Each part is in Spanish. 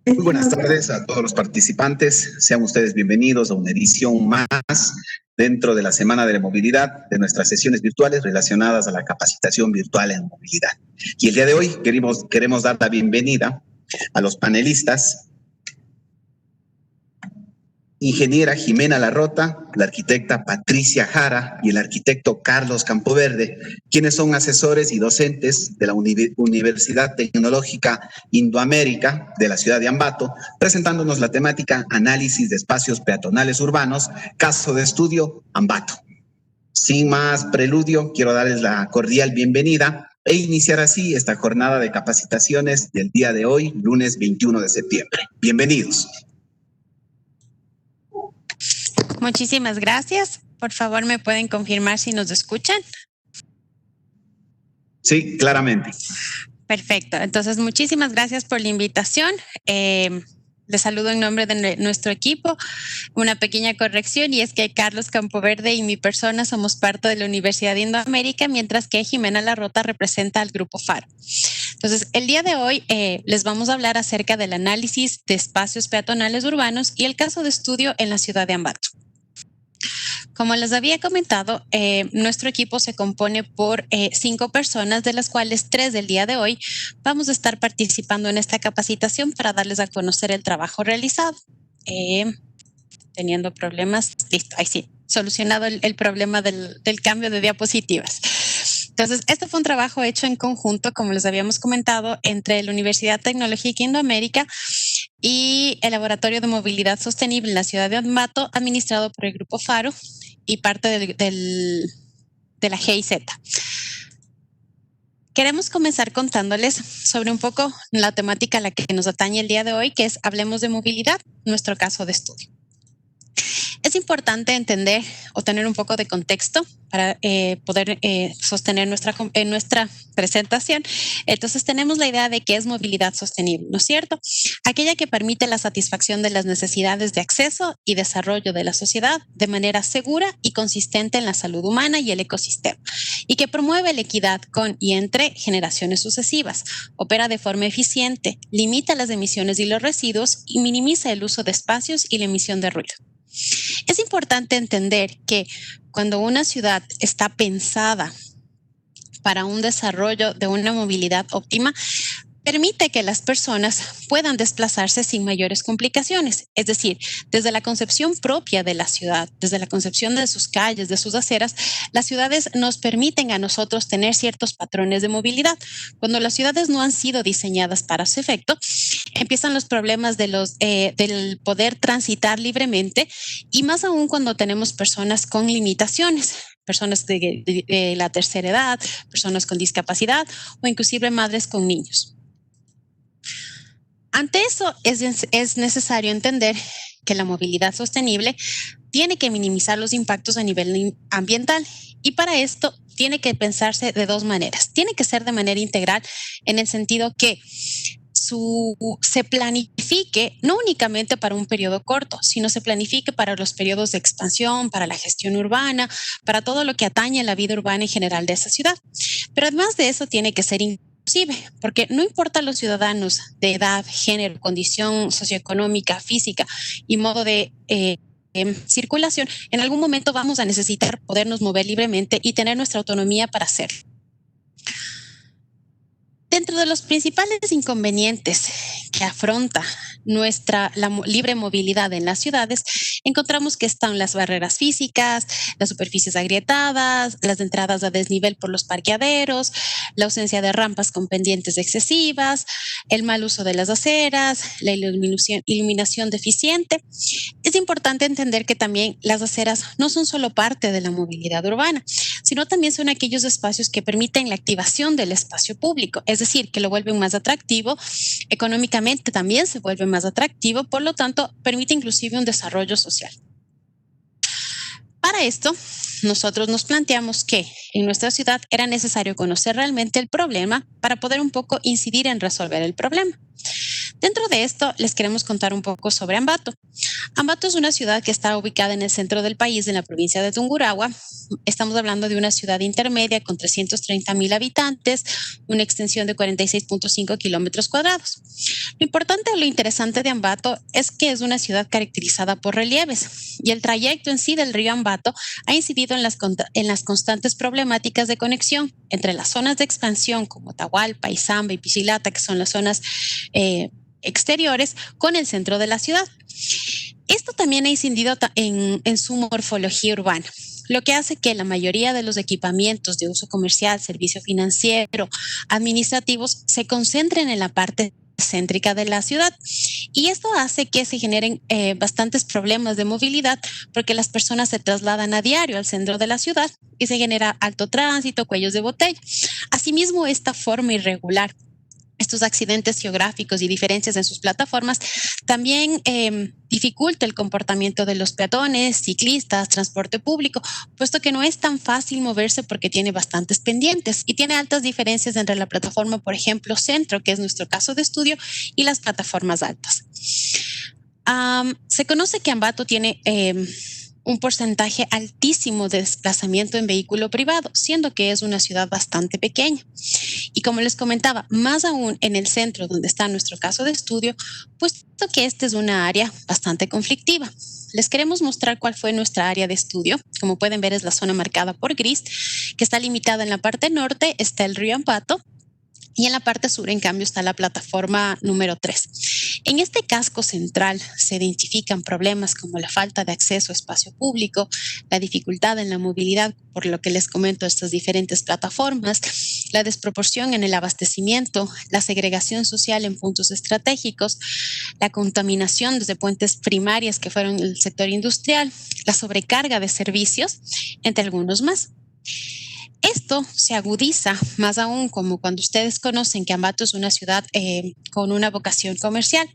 Muy buenas tardes a todos los participantes. Sean ustedes bienvenidos a una edición más dentro de la Semana de la Movilidad de nuestras sesiones virtuales relacionadas a la capacitación virtual en movilidad. Y el día de hoy queremos dar la bienvenida a los panelistas: ingeniera Jimena Larrota, la arquitecta Patricia Jara y el arquitecto Carlos Campoverde, quienes son asesores y docentes de la Universidad Tecnológica Indoamérica de la ciudad de Ambato, presentándonos la temática Análisis de espacios peatonales urbanos, caso de estudio Ambato. Sin más preludio, quiero darles la cordial bienvenida e iniciar así esta jornada de capacitaciones del día de hoy, lunes 21 de septiembre. Bienvenidos. Muchísimas gracias. Por favor, ¿me pueden confirmar si nos escuchan? Sí, claramente. Perfecto. Entonces, muchísimas gracias por la invitación. Les saludo en nombre de nuestro equipo. Una pequeña corrección, y es que Carlos Campoverde y mi persona somos parte de la Universidad de Indoamérica, mientras que Jimena Larrota representa al Grupo FARO. Entonces, el día de hoy les vamos a hablar acerca del análisis de espacios peatonales urbanos y el caso de estudio en la ciudad de Ambato. Como les había comentado, nuestro equipo se compone por 5 personas, de las cuales 3 del día de hoy vamos a estar participando en esta capacitación para darles a conocer el trabajo realizado. Teniendo problemas, listo, ahí sí, solucionado el problema del cambio de diapositivas. Entonces, este fue un trabajo hecho en conjunto, como les habíamos comentado, entre la Universidad Tecnológica Indoamérica y el Laboratorio de Movilidad Sostenible en la ciudad de Ambato, administrado por el Grupo FARO y parte de la GIZ. Queremos comenzar contándoles sobre un poco la temática a la que nos atañe el día de hoy, que es Hablemos de Movilidad, nuestro caso de estudio. Es importante entender o tener un poco de contexto para poder sostener nuestra presentación. Entonces, tenemos la idea de qué es movilidad sostenible, ¿no es cierto? Aquella que permite la satisfacción de las necesidades de acceso y desarrollo de la sociedad de manera segura y consistente en la salud humana y el ecosistema, y que promueve la equidad con y entre generaciones sucesivas, opera de forma eficiente, limita las emisiones y los residuos y minimiza el uso de espacios y la emisión de ruido. Es importante entender que cuando una ciudad está pensada para un desarrollo de una movilidad óptima, permite que las personas puedan desplazarse sin mayores complicaciones. Es decir, desde la concepción propia de la ciudad, desde la concepción de sus calles, de sus aceras, las ciudades nos permiten a nosotros tener ciertos patrones de movilidad. Cuando las ciudades no han sido diseñadas para ese efecto, empiezan los problemas del poder transitar libremente, y más aún cuando tenemos personas con limitaciones, personas de la tercera edad, personas con discapacidad o inclusive madres con niños. Ante eso, es necesario entender que la movilidad sostenible tiene que minimizar los impactos a nivel ambiental, y para esto tiene que pensarse de 2 maneras. Tiene que ser de manera integral, en el sentido que se planifique no únicamente para un periodo corto, sino se planifique para los periodos de expansión, para la gestión urbana, para todo lo que atañe a la vida urbana en general de esa ciudad. Pero además de eso, tiene que ser inclusive, porque no importa los ciudadanos de edad, género, condición socioeconómica, física y modo de circulación, en algún momento vamos a necesitar podernos mover libremente y tener nuestra autonomía para hacerlo. Dentro de los principales inconvenientes que afronta la libre movilidad en las ciudades, encontramos que están las barreras físicas, las superficies agrietadas, las entradas a desnivel por los parqueaderos, la ausencia de rampas con pendientes excesivas, el mal uso de las aceras, la iluminación deficiente. Es importante entender que también las aceras no son solo parte de la movilidad urbana, sino también son aquellos espacios que permiten la activación del espacio público, es decir, que lo vuelven más atractivo, económicamente también se vuelve más atractivo, por lo tanto, permite inclusive un desarrollo social. Para esto, nosotros nos planteamos que en nuestra ciudad era necesario conocer realmente el problema para poder un poco incidir en resolver el problema. Dentro de esto, les queremos contar un poco sobre Ambato. Ambato es una ciudad que está ubicada en el centro del país, en la provincia de Tungurahua. Estamos hablando de una ciudad intermedia con 330,000 habitantes, una extensión de 46,5 kilómetros cuadrados. Lo importante o lo interesante de Ambato es que es una ciudad caracterizada por relieves y el trayecto en sí del río Ambato ha incidido en las constantes problemáticas de conexión entre las zonas de expansión como Atahualpa, Izamba y Pichilata, que son las zonas exteriores, con el centro de la ciudad. Esto también ha incidido en su morfología urbana, lo que hace que la mayoría de los equipamientos de uso comercial, servicio financiero, administrativos, se concentren en la parte céntrica de la ciudad. Y esto hace que se generen bastantes problemas de movilidad porque las personas se trasladan a diario al centro de la ciudad y se genera alto tránsito, cuellos de botella. Asimismo, esta forma irregular, estos accidentes geográficos y diferencias en sus plataformas también dificulta el comportamiento de los peatones, ciclistas, transporte público, puesto que no es tan fácil moverse porque tiene bastantes pendientes y tiene altas diferencias entre la plataforma, por ejemplo, centro, que es nuestro caso de estudio, y las plataformas altas. Se conoce que Ambato tiene un porcentaje altísimo de desplazamiento en vehículo privado, siendo que es una ciudad bastante pequeña. Y como les comentaba, más aún en el centro donde está nuestro caso de estudio, puesto que esta es una área bastante conflictiva. Les queremos mostrar cuál fue nuestra área de estudio. Como pueden ver, es la zona marcada por gris, que está limitada en la parte norte, está el río Ambato, y en la parte sur, en cambio, está la plataforma número 3. En este casco central se identifican problemas como la falta de acceso a espacio público, la dificultad en la movilidad, por lo que les comento estas diferentes plataformas, la desproporción en el abastecimiento, la segregación social en puntos estratégicos, la contaminación desde fuentes primarias que fueron el sector industrial, la sobrecarga de servicios, entre algunos más. Esto se agudiza más aún como cuando ustedes conocen que Ambato es una ciudad con una vocación comercial.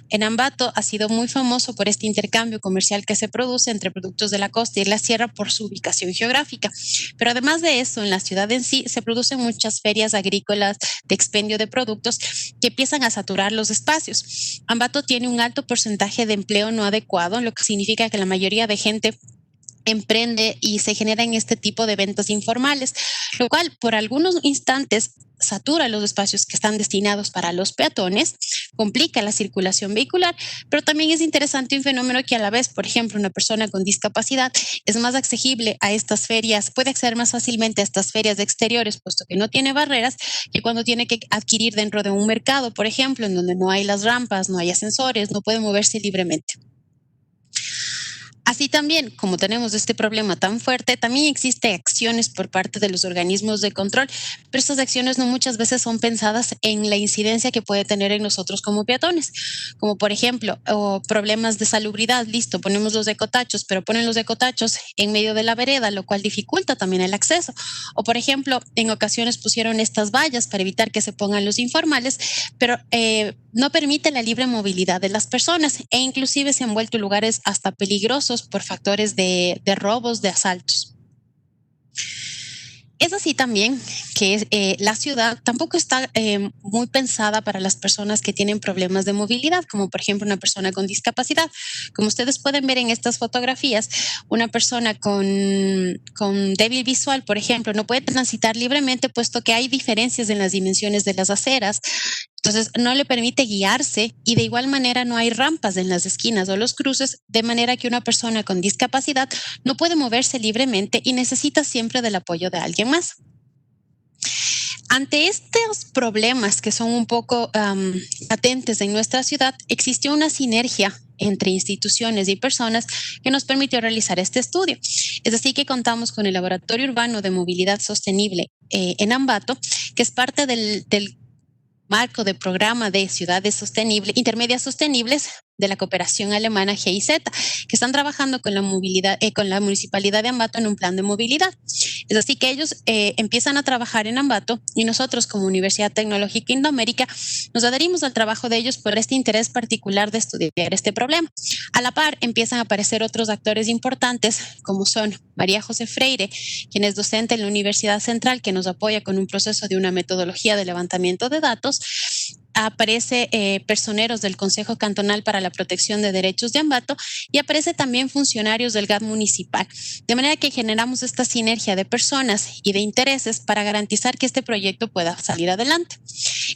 En Ambato ha sido muy famoso por este intercambio comercial que se produce entre productos de la costa y la sierra por su ubicación geográfica. Pero además de eso, en la ciudad en sí se producen muchas ferias agrícolas de expendio de productos que empiezan a saturar los espacios. Ambato tiene un alto porcentaje de empleo no adecuado, lo que significa que la mayoría de gente emprende y se generan este tipo de ventas informales, lo cual por algunos instantes satura los espacios que están destinados para los peatones, complica la circulación vehicular, pero también es interesante un fenómeno que a la vez, por ejemplo, una persona con discapacidad es más accesible a estas ferias, puede acceder más fácilmente a estas ferias de exteriores, puesto que no tiene barreras, que cuando tiene que adquirir dentro de un mercado, por ejemplo, en donde no hay las rampas, no hay ascensores, no puede moverse libremente. Así también, como tenemos este problema tan fuerte, también existen acciones por parte de los organismos de control, pero estas acciones no muchas veces son pensadas en la incidencia que puede tener en nosotros como peatones, como por ejemplo, problemas de salubridad, listo, ponemos los ecotachos, pero ponen los ecotachos en medio de la vereda, lo cual dificulta también el acceso. O por ejemplo, en ocasiones pusieron estas vallas para evitar que se pongan los informales, pero no permite la libre movilidad de las personas e inclusive se han vuelto lugares hasta peligrosos por factores de robos, de asaltos. Es así también que la ciudad tampoco está muy pensada para las personas que tienen problemas de movilidad, como por ejemplo una persona con discapacidad. Como ustedes pueden ver en estas fotografías, una persona con débil visual, por ejemplo, no puede transitar libremente puesto que hay diferencias en las dimensiones de las aceras. Entonces, no le permite guiarse y de igual manera no hay rampas en las esquinas o los cruces, de manera que una persona con discapacidad no puede moverse libremente y necesita siempre del apoyo de alguien más. Ante estos problemas que son un poco patentes en nuestra ciudad, existió una sinergia entre instituciones y personas que nos permitió realizar este estudio. Es así que contamos con el Laboratorio Urbano de Movilidad Sostenible en Ambato, que es parte del marco de programa de ciudades sostenibles, intermedias sostenibles de la cooperación alemana GIZ, que están trabajando con la movilidad, con la municipalidad de Ambato en un plan de movilidad. Es así que ellos empiezan a trabajar en Ambato y nosotros como Universidad Tecnológica Indoamérica nos adherimos al trabajo de ellos por este interés particular de estudiar este problema. A la par empiezan a aparecer otros actores importantes como son María José Freire, quien es docente en la Universidad Central, que nos apoya con un proceso de una metodología de levantamiento de datos. aparece personeros del Consejo Cantonal para la Protección de Derechos de Ambato y aparece también funcionarios del GAT municipal. De manera que generamos esta sinergia de personas y de intereses para garantizar que este proyecto pueda salir adelante.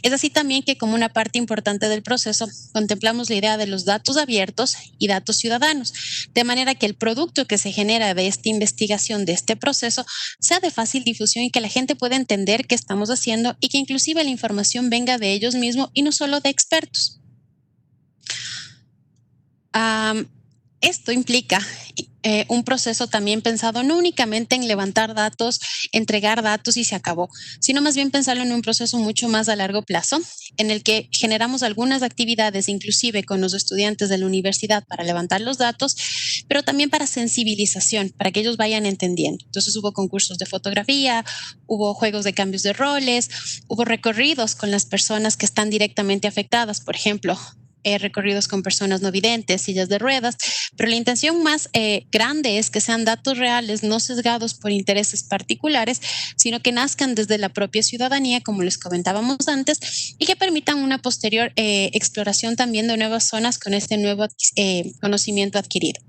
Es así también que, como una parte importante del proceso, contemplamos la idea de los datos abiertos y datos ciudadanos, de manera que el producto que se genera de esta investigación, de este proceso, sea de fácil difusión y que la gente pueda entender qué estamos haciendo y que inclusive la información venga de ellos mismos y no solo de expertos. Esto implica un proceso también pensado no únicamente en levantar datos, entregar datos y se acabó, sino más bien pensarlo en un proceso mucho más a largo plazo, en el que generamos algunas actividades, inclusive con los estudiantes de la universidad, para levantar los datos, pero también para sensibilización, para que ellos vayan entendiendo. Entonces hubo concursos de fotografía, hubo juegos de cambios de roles, hubo recorridos con las personas que están directamente afectadas, por ejemplo, recorridos con personas no videntes, sillas de ruedas, pero la intención más grande es que sean datos reales, no sesgados por intereses particulares, sino que nazcan desde la propia ciudadanía, como les comentábamos antes, y que permitan una posterior exploración también de nuevas zonas con este nuevo conocimiento adquirido.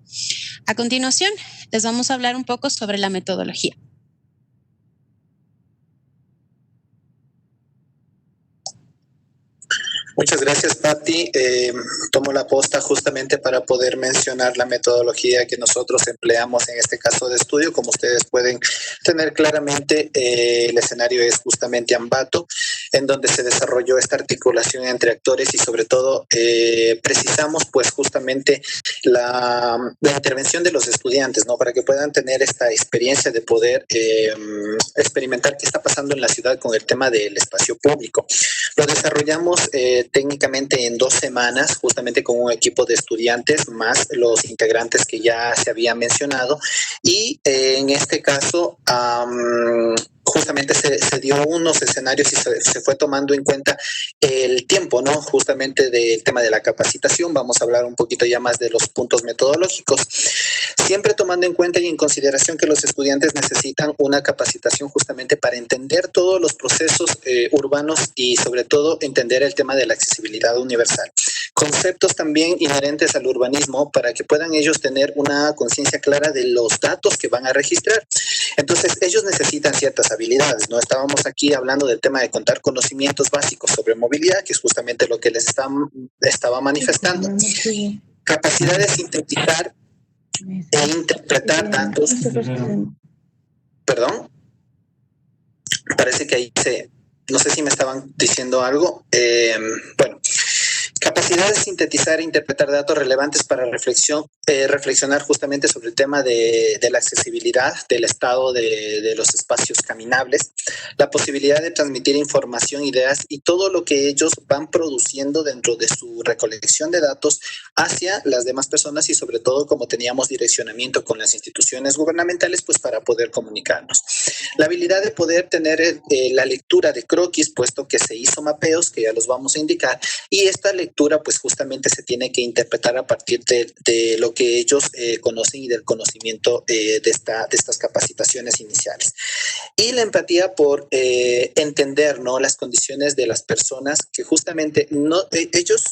A continuación, les vamos a hablar un poco sobre la metodología. Muchas gracias, Patti. Tomo la posta justamente para poder mencionar la metodología que nosotros empleamos en este caso de estudio. Como ustedes pueden tener claramente, el escenario es justamente Ambato, en donde se desarrolló esta articulación entre actores y sobre todo precisamos pues justamente la intervención de los estudiantes, ¿no? Para que puedan tener esta experiencia de poder experimentar qué está pasando en la ciudad con el tema del espacio público. Lo desarrollamos técnicamente en 2 semanas, justamente con un equipo de estudiantes más los integrantes que ya se había mencionado. Y en este caso, justamente se dio unos escenarios y se fue tomando en cuenta el tiempo, ¿no? Justamente del tema de la capacitación. Vamos a hablar un poquito ya más de los puntos metodológicos. Siempre tomando en cuenta y en consideración que los estudiantes necesitan una capacitación justamente para entender todos los procesos urbanos y sobre todo entender el tema de la accesibilidad universal. Conceptos también inherentes al urbanismo para que puedan ellos tener una conciencia clara de los datos que van a registrar. Entonces, ellos necesitan ciertas habilidades, ¿no? Estábamos aquí hablando del tema de contar conocimientos básicos sobre movilidad, que es justamente lo que les estaba manifestando. Capacidad de sintetizar e interpretar datos. Perdón. Parece que ahí no sé si me estaban diciendo algo. Bueno. Capacidad de sintetizar e interpretar datos relevantes para reflexionar justamente sobre el tema de la accesibilidad, del estado de los espacios caminables, la posibilidad de transmitir información, ideas y todo lo que ellos van produciendo dentro de su recolección de datos hacia las demás personas y sobre todo como teníamos direccionamiento con las instituciones gubernamentales, pues para poder comunicarnos. La habilidad de poder tener la lectura de croquis, puesto que se hizo mapeos, que ya los vamos a indicar, y esta lectura pues justamente se tiene que interpretar a partir de lo que ellos conocen y del conocimiento de estas capacitaciones iniciales. Y la empatía por entender, ¿no?, las condiciones de las personas que justamente ellos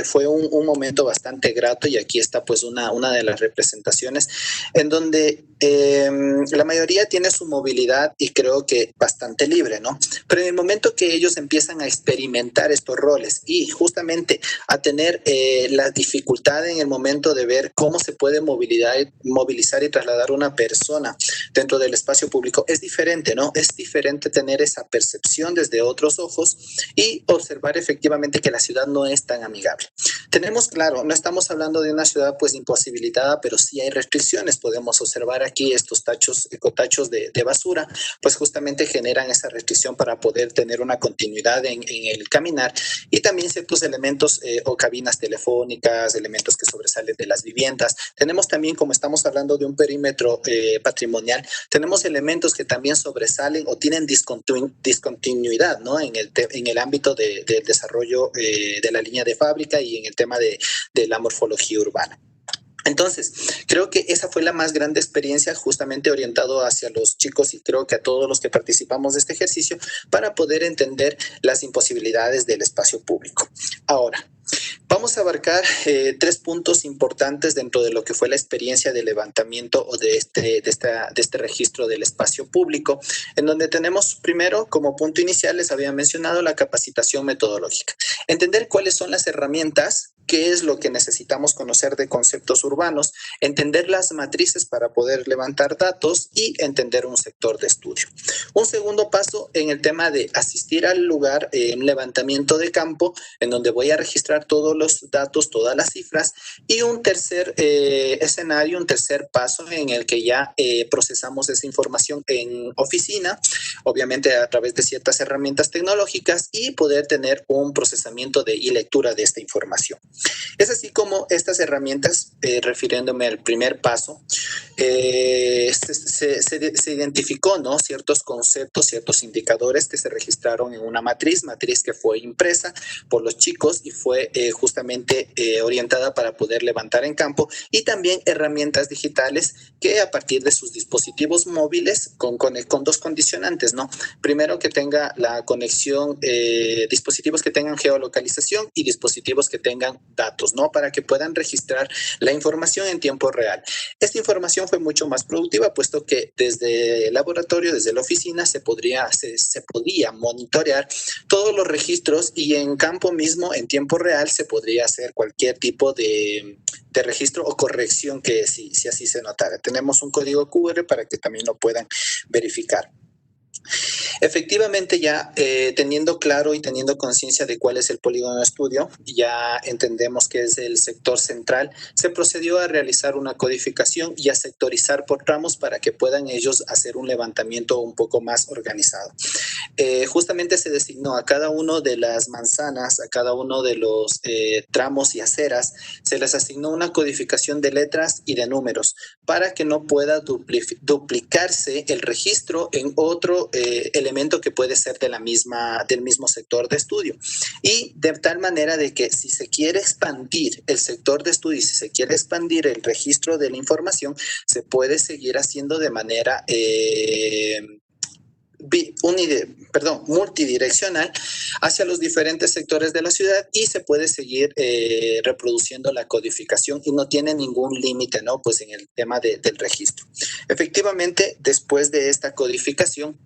fue un momento bastante grato y aquí está pues una de las representaciones en donde la mayoría tiene su movilidad y creo que bastante libre, ¿no? Pero en el momento que ellos empiezan a experimentar estos roles y justamente a tener la dificultad en el momento de ver cómo se puede movilizar y trasladar una persona dentro del espacio público, es diferente, ¿no? Es diferente tener esa percepción desde otros ojos y observar efectivamente que la ciudad no es tan amigable. Tenemos claro, no estamos hablando de una ciudad pues imposibilitada, pero sí hay restricciones. Podemos observar aquí estos ecotachos de basura, pues justamente generan esa restricción para poder tener una continuidad en el caminar y también ciertos elementos o cabinas telefónicas, elementos que sobresalen de las viviendas. Tenemos también, como estamos hablando de un perímetro patrimonial, tenemos elementos que también sobresalen o tienen discontinuidad, ¿no? En el ámbito del desarrollo de la línea de fábrica y en el tema de la morfología urbana. Entonces, creo que esa fue la más grande experiencia justamente orientado hacia los chicos y creo que a todos los que participamos de este ejercicio para poder entender las imposibilidades del espacio público. Ahora, vamos a abarcar 3 puntos importantes dentro de lo que fue la experiencia de levantamiento o de este registro del espacio público, en donde tenemos primero, como punto inicial, les había mencionado la capacitación metodológica. Entender cuáles son las herramientas, qué es lo que necesitamos conocer de conceptos urbanos, entender las matrices para poder levantar datos y entender un sector de estudio. Un segundo paso en el tema de asistir al lugar, en levantamiento de campo, en donde voy a registrar todos los datos, todas las cifras, y un tercer escenario, un tercer paso en el que ya procesamos esa información en oficina, obviamente a través de ciertas herramientas tecnológicas y poder tener un procesamiento y lectura de esta información. Es así como estas herramientas, refiriéndome al primer paso, se identificó, ¿no?, ciertos conceptos, ciertos indicadores que se registraron en una matriz que fue impresa por los chicos y fue justamente orientada para poder levantar en campo, y también herramientas digitales que a partir de sus dispositivos móviles con 2 condicionantes, ¿no? Primero, que tenga la conexión, dispositivos que tengan geolocalización y dispositivos que tengan datos, ¿no?, para que puedan registrar la información en tiempo real. Esta información fue mucho más productiva, puesto que desde el laboratorio, desde la oficina, se podía monitorear todos los registros y en campo mismo, en tiempo real, se podría hacer cualquier tipo de registro o corrección que si así se notara. Tenemos un código QR para que también lo puedan verificar. Efectivamente, ya teniendo claro y teniendo conciencia de cuál es el polígono de estudio, ya entendemos que es el sector central, se procedió a realizar una codificación y a sectorizar por tramos para que puedan ellos hacer un levantamiento un poco más organizado. Justamente se designó a cada uno de las manzanas, a cada uno de los tramos y aceras, se les asignó una codificación de letras y de números para que no pueda duplicarse el registro en otro elemento que puede ser del mismo sector de estudio. Y de tal manera de que si se quiere expandir el sector de estudio y si se quiere expandir el registro de la información, se puede seguir haciendo de manera multidireccional hacia los diferentes sectores de la ciudad y se puede seguir reproduciendo la codificación y no tiene ningún límite, ¿no?, pues en el tema del registro. Efectivamente, después de esta codificación,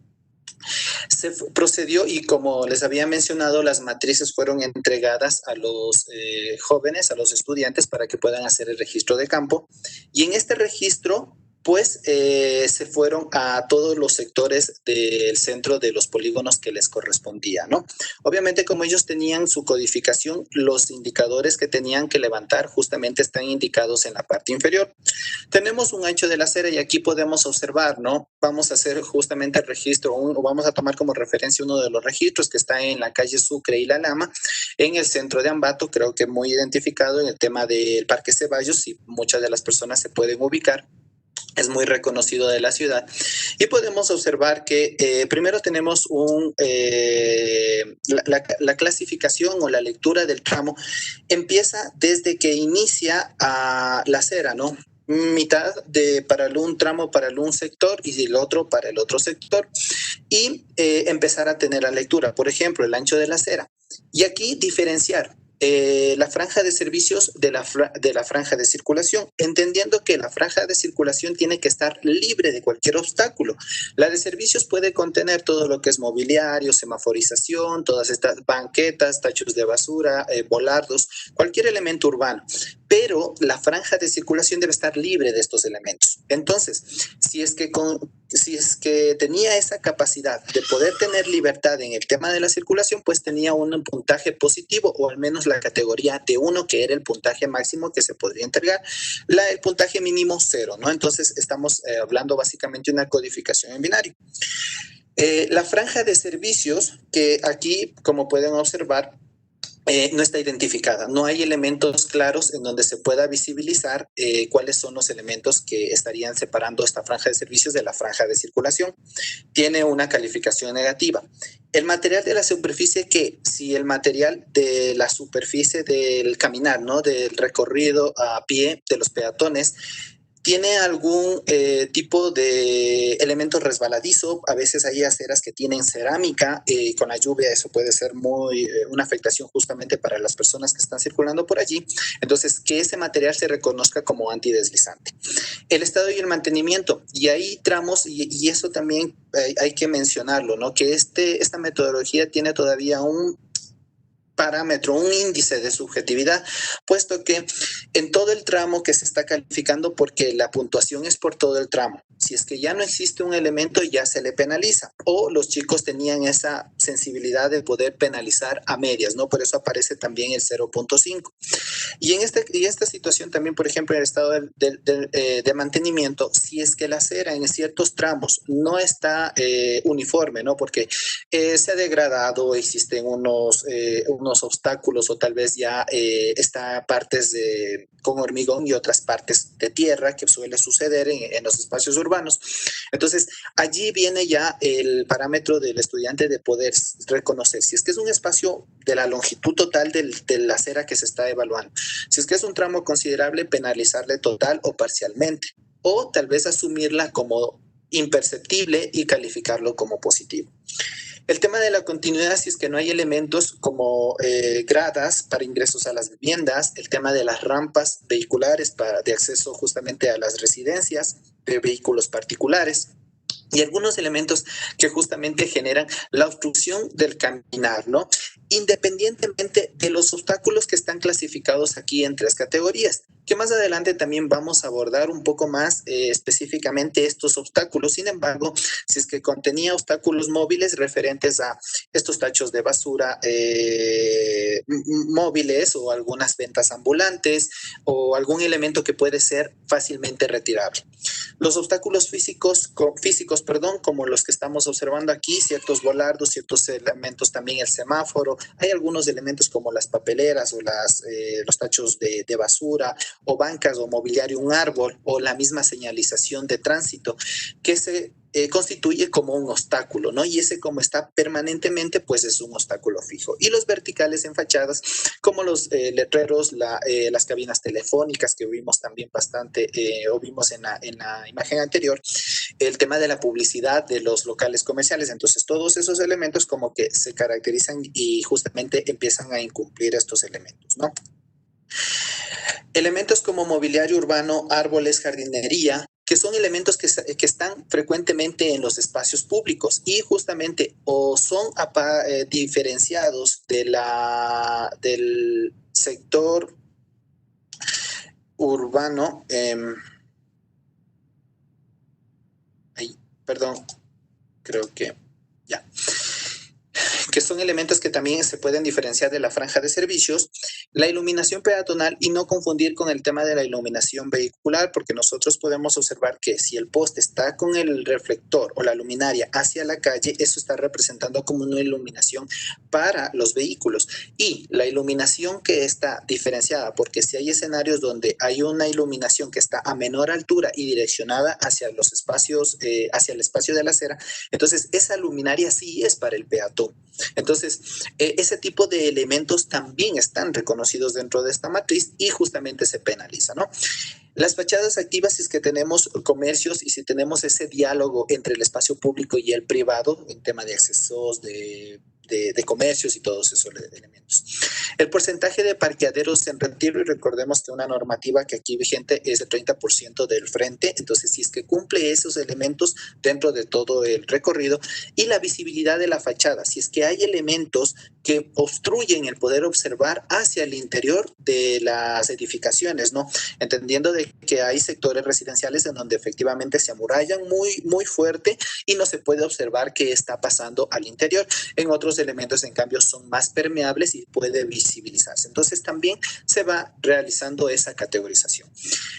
se procedió y, como les había mencionado, las matrices fueron entregadas a los jóvenes, a los estudiantes, para que puedan hacer el registro de campo. Y en este registro, pues se fueron a todos los sectores del centro de los polígonos que les correspondía, ¿no? Obviamente, como ellos tenían su codificación, los indicadores que tenían que levantar justamente están indicados en la parte inferior. Tenemos un ancho de la acera y aquí podemos observar, ¿no? Vamos a hacer justamente el registro, o vamos a tomar como referencia uno de los registros que está en la calle Sucre y La Lama, en el centro de Ambato, creo que muy identificado en el tema del Parque Ceballos, y muchas de las personas se pueden ubicar. Es muy reconocido de la ciudad. Y podemos observar que primero tenemos la clasificación o la lectura del tramo. Empieza desde que inicia la acera, ¿no? Mitad para un tramo para un sector y el otro para el otro sector. Y empezar a tener la lectura. Por ejemplo, el ancho de la acera. Y aquí diferenciar la franja de servicios de la franja de circulación, entendiendo que la franja de circulación tiene que estar libre de cualquier obstáculo. La de servicios puede contener todo lo que es mobiliario, semaforización, todas estas banquetas, tachos de basura, volardos, cualquier elemento urbano. Pero la franja de circulación debe estar libre de estos elementos. Entonces, si es que tenía esa capacidad de poder tener libertad en el tema de la circulación, pues tenía un puntaje positivo, o al menos la categoría de 1, que era el puntaje máximo que se podría entregar, el puntaje mínimo 0, ¿no? Entonces, estamos hablando básicamente de una codificación en binario. La franja de servicios, que aquí, como pueden observar, no está identificada. No hay elementos claros en donde se pueda visibilizar cuáles son los elementos que estarían separando esta franja de servicios de la franja de circulación. Tiene una calificación negativa. El material de la superficie, que si el material de la superficie del caminar, ¿no? Del recorrido a pie de los peatones, tiene algún tipo de elemento resbaladizo. A veces hay aceras que tienen cerámica, con la lluvia eso puede ser una afectación justamente para las personas que están circulando por allí. Entonces, que ese material se reconozca como antideslizante. El estado y el mantenimiento, y hay tramos, y eso también hay que mencionarlo, ¿no? Que esta metodología tiene todavía un parámetro, un índice de subjetividad, puesto que en todo el tramo que se está calificando, porque la puntuación es por todo el tramo. Si es que ya no existe un elemento, ya se le penaliza. O los chicos tenían esa sensibilidad de poder penalizar a medias, ¿no? Por eso aparece también el 0.5. Y en esta situación también, por ejemplo, en el estado de mantenimiento, si es que la acera en ciertos tramos no está uniforme, ¿no? Porque se ha degradado, existen unos obstáculos, o tal vez ya está partes con hormigón y otras partes de tierra, que suele suceder en los espacios urbanos. Entonces, allí viene ya el parámetro del estudiante de poder reconocer si es que es un espacio de la longitud total de la acera que se está evaluando. Si es que es un tramo considerable, penalizarle total o parcialmente, o tal vez asumirla como imperceptible y calificarlo como positivo. El tema de la continuidad, si es que no hay elementos como gradas para ingresos a las viviendas, el tema de las rampas vehiculares de acceso justamente a las residencias de vehículos particulares, y algunos elementos que justamente generan la obstrucción del caminar, ¿no? Independientemente de los obstáculos que están clasificados aquí en 3 categorías, que más adelante también vamos a abordar un poco más específicamente estos obstáculos. Sin embargo, si es que contenía obstáculos móviles referentes a estos tachos de basura móviles, o algunas ventas ambulantes, o algún elemento que puede ser fácilmente retirable. Los obstáculos físicos, como los que estamos observando aquí, ciertos volardos, ciertos elementos, también el semáforo. Hay algunos elementos como las papeleras o los tachos de basura, o bancas o mobiliario, un árbol, o la misma señalización de tránsito, que se constituye como un obstáculo, ¿no? Y ese, como está permanentemente, pues es un obstáculo fijo. Y los verticales en fachadas, como los letreros, las cabinas telefónicas, que vimos también bastante, o vimos en la imagen anterior, el tema de la publicidad de los locales comerciales. Entonces, todos esos elementos como que se caracterizan y justamente empiezan a incumplir estos elementos, ¿no? Elementos como mobiliario urbano, árboles, jardinería, que son elementos que están frecuentemente en los espacios públicos, y justamente o son diferenciados del sector urbano. Perdón, creo que ya. Que son elementos que también se pueden diferenciar de la franja de servicios, la iluminación peatonal, y no confundir con el tema de la iluminación vehicular, porque nosotros podemos observar que si el poste está con el reflector o la luminaria hacia la calle, eso está representando como una iluminación para los vehículos. Y la iluminación que está diferenciada, porque si hay escenarios donde hay una iluminación que está a menor altura y direccionada hacia los espacios, hacia el espacio de la acera, entonces esa luminaria sí es para el peatón. Entonces, ese tipo de elementos también están reconocidos dentro de esta matriz y justamente se penaliza, ¿no? Las fachadas activas, si es que tenemos comercios y si tenemos ese diálogo entre el espacio público y el privado en tema de accesos, de comercios y todos esos elementos. El porcentaje de parqueaderos en retiro, y recordemos que una normativa que aquí vigente es el 30% del frente, entonces si es que cumple esos elementos dentro de todo el recorrido, y la visibilidad de la fachada, si es que hay elementos que obstruyen el poder observar hacia el interior de las edificaciones, ¿no? Entendiendo de que hay sectores residenciales en donde efectivamente se amurallan muy, muy fuerte y no se puede observar qué está pasando al interior. En otros elementos, en cambio, son más permeables y puede visibilizarse. Entonces, también se va realizando esa categorización.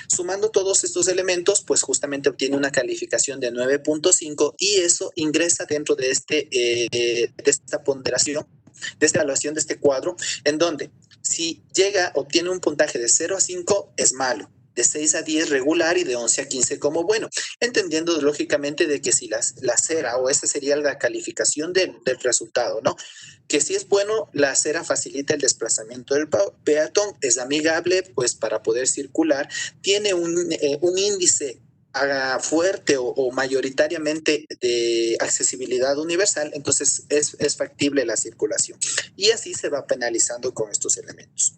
Sumando todos estos elementos, pues justamente obtiene una calificación de 9.5, y eso ingresa dentro de esta ponderación, de esta evaluación, de este cuadro, en donde si obtiene un puntaje de 0 a 5 es malo, de 6 a 10 regular y de 11 a 15 como bueno, entendiendo lógicamente de que si la acera, o esa sería la calificación del resultado, ¿no? Que si es bueno, la acera facilita el desplazamiento del peatón, es amigable pues para poder circular, tiene un índice fuerte o mayoritariamente de accesibilidad universal, entonces es factible la circulación. Y así se va penalizando con estos elementos.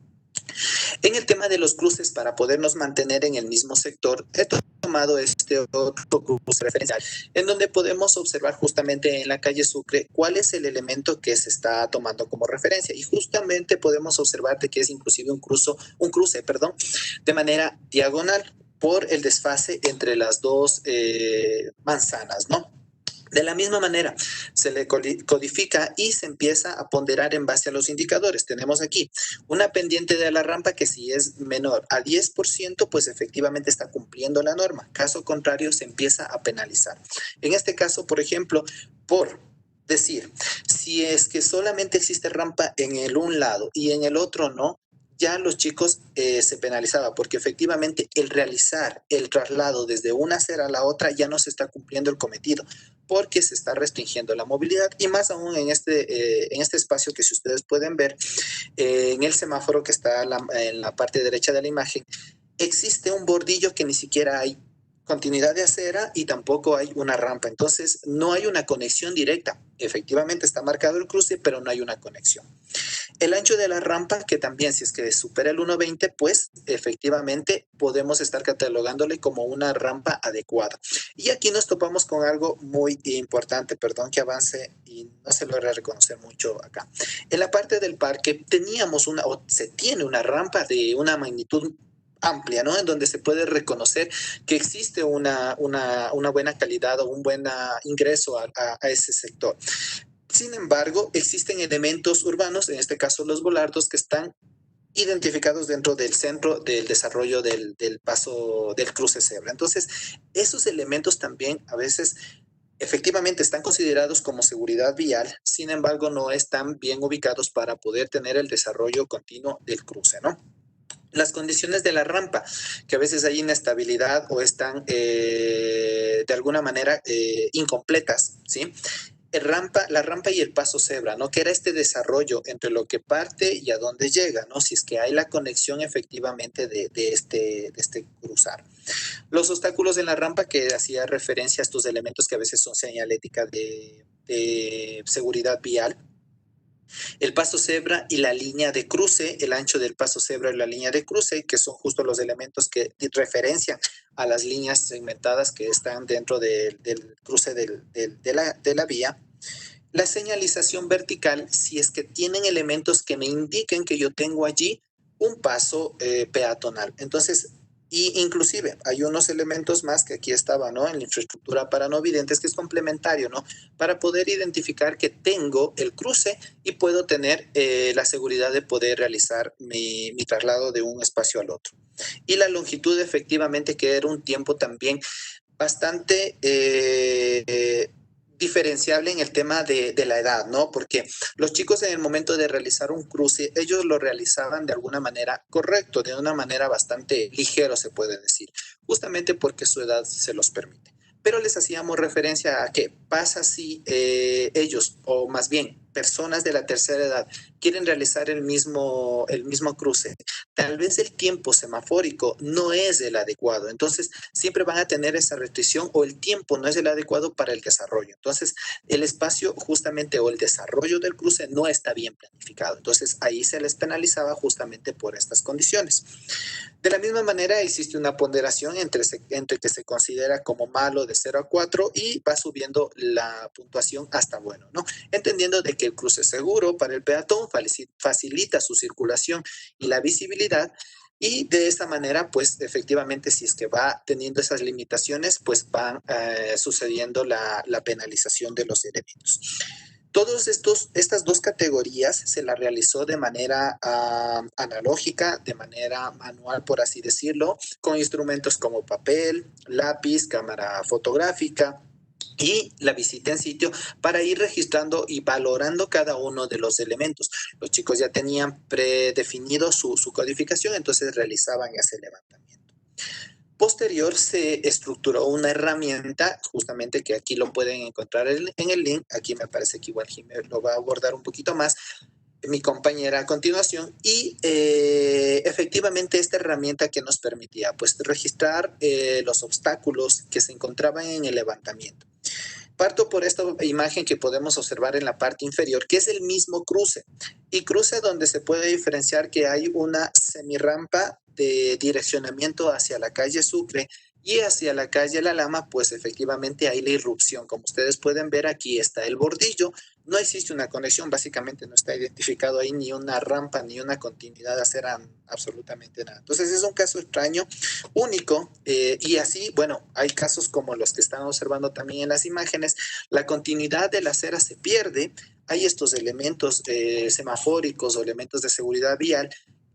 En el tema de los cruces, para podernos mantener en el mismo sector, he tomado este otro cruce referencial, en donde podemos observar justamente en la calle Sucre cuál es el elemento que se está tomando como referencia. Y justamente podemos observar de que es inclusive un cruce, de manera diagonal por el desfase entre las dos manzanas, ¿no? De la misma manera, se le codifica y se empieza a ponderar en base a los indicadores. Tenemos aquí una pendiente de la rampa que si es menor a 10%, pues efectivamente está cumpliendo la norma. Caso contrario, se empieza a penalizar. En este caso, por ejemplo, por decir, si es que solamente existe rampa en el un lado y en el otro no, ya los chicos se penalizaba porque efectivamente el realizar el traslado desde una acera a la otra ya no se está cumpliendo el cometido porque se está restringiendo la movilidad y más aún en este espacio que si ustedes pueden ver en el semáforo que está en la parte derecha de la imagen, existe un bordillo que ni siquiera hay continuidad de acera y tampoco hay una rampa. Entonces, no hay una conexión directa. Efectivamente está marcado el cruce, pero no hay una conexión. El ancho de la rampa, que también si es que supera el 1.20, pues efectivamente podemos estar catalogándole como una rampa adecuada. Y aquí nos topamos con algo muy importante, perdón que avance y no se logra reconocer mucho acá. En la parte del parque teníamos se tiene una rampa de una magnitud amplia, ¿no? En donde se puede reconocer que existe una buena calidad o un buen ingreso a ese sector. Sin embargo, existen elementos urbanos, en este caso los volardos, que están identificados dentro del centro del desarrollo del paso del cruce cebra. Entonces, esos elementos también a veces efectivamente están considerados como seguridad vial, sin embargo, no están bien ubicados para poder tener el desarrollo continuo del cruce, ¿no? Las condiciones de la rampa, que a veces hay inestabilidad o están de alguna manera incompletas, ¿sí? La rampa y el paso cebra, ¿no? Que era este desarrollo entre lo que parte y a dónde llega, ¿no? Si es que hay la conexión efectivamente de este cruzar. Los obstáculos en la rampa, que hacía referencia a estos elementos que a veces son señalética de seguridad vial. El paso cebra y la línea de cruce, el ancho del paso cebra y la línea de cruce, que son justo los elementos que referencian a las líneas segmentadas que están dentro del cruce de la vía. La señalización vertical, si es que tienen elementos que me indiquen que yo tengo allí un paso peatonal. Entonces, y inclusive hay unos elementos más que aquí estaba, ¿no? En la infraestructura para no videntes, que es complementario, ¿no? Para poder identificar que tengo el cruce y puedo tener la seguridad de poder realizar mi traslado de un espacio al otro. Y la longitud, efectivamente, que era un tiempo también bastante diferenciable en el tema de la edad, ¿no? Porque los chicos en el momento de realizar un cruce, ellos lo realizaban de alguna manera correcto, de una manera bastante ligero, se puede decir, justamente porque su edad se los permite. Pero les hacíamos referencia a que pasa si ellos, o más bien personas de la tercera edad, quieren realizar el mismo cruce. Tal vez el tiempo semafórico no es el adecuado. Entonces, siempre van a tener esa restricción o el tiempo no es el adecuado para el desarrollo. Entonces, el espacio justamente o el desarrollo del cruce no está bien planificado. Entonces, ahí se les penalizaba justamente por estas condiciones. De la misma manera, existe una ponderación entre que se considera como malo de 0 a 4 y va subiendo la puntuación hasta bueno, ¿no? Entendiendo de que el cruce es seguro para el peatón, facilita su circulación y la visibilidad, y de esta manera, pues efectivamente, si es que va teniendo esas limitaciones, pues van sucediendo la penalización de los elementos. Estas dos categorías se las realizó de manera analógica, de manera manual, por así decirlo, con instrumentos como papel, lápiz, cámara fotográfica y la visita en sitio para ir registrando y valorando cada uno de los elementos. Los chicos ya tenían predefinido su codificación, entonces realizaban ese levantamiento. Posterior se estructuró una herramienta, justamente que aquí lo pueden encontrar en el link, aquí me parece que igual Jiménez lo va a abordar un poquito más, mi compañera a continuación, y efectivamente esta herramienta que nos permitía pues registrar los obstáculos que se encontraban en el levantamiento. Parto por esta imagen que podemos observar en la parte inferior, que es el mismo cruce, y cruce donde se puede diferenciar que hay una semirampa de direccionamiento hacia la calle Sucre y hacia la calle La Lama, pues efectivamente hay la irrupción. Como ustedes pueden ver, aquí está el bordillo, no existe una conexión, básicamente no está identificado ahí ni una rampa ni una continuidad a hacer absolutamente nada. Entonces es un caso extraño, único, y así, bueno, hay casos como los que están observando también en las imágenes, la continuidad de la acera se pierde, hay estos elementos semafóricos o elementos de seguridad vial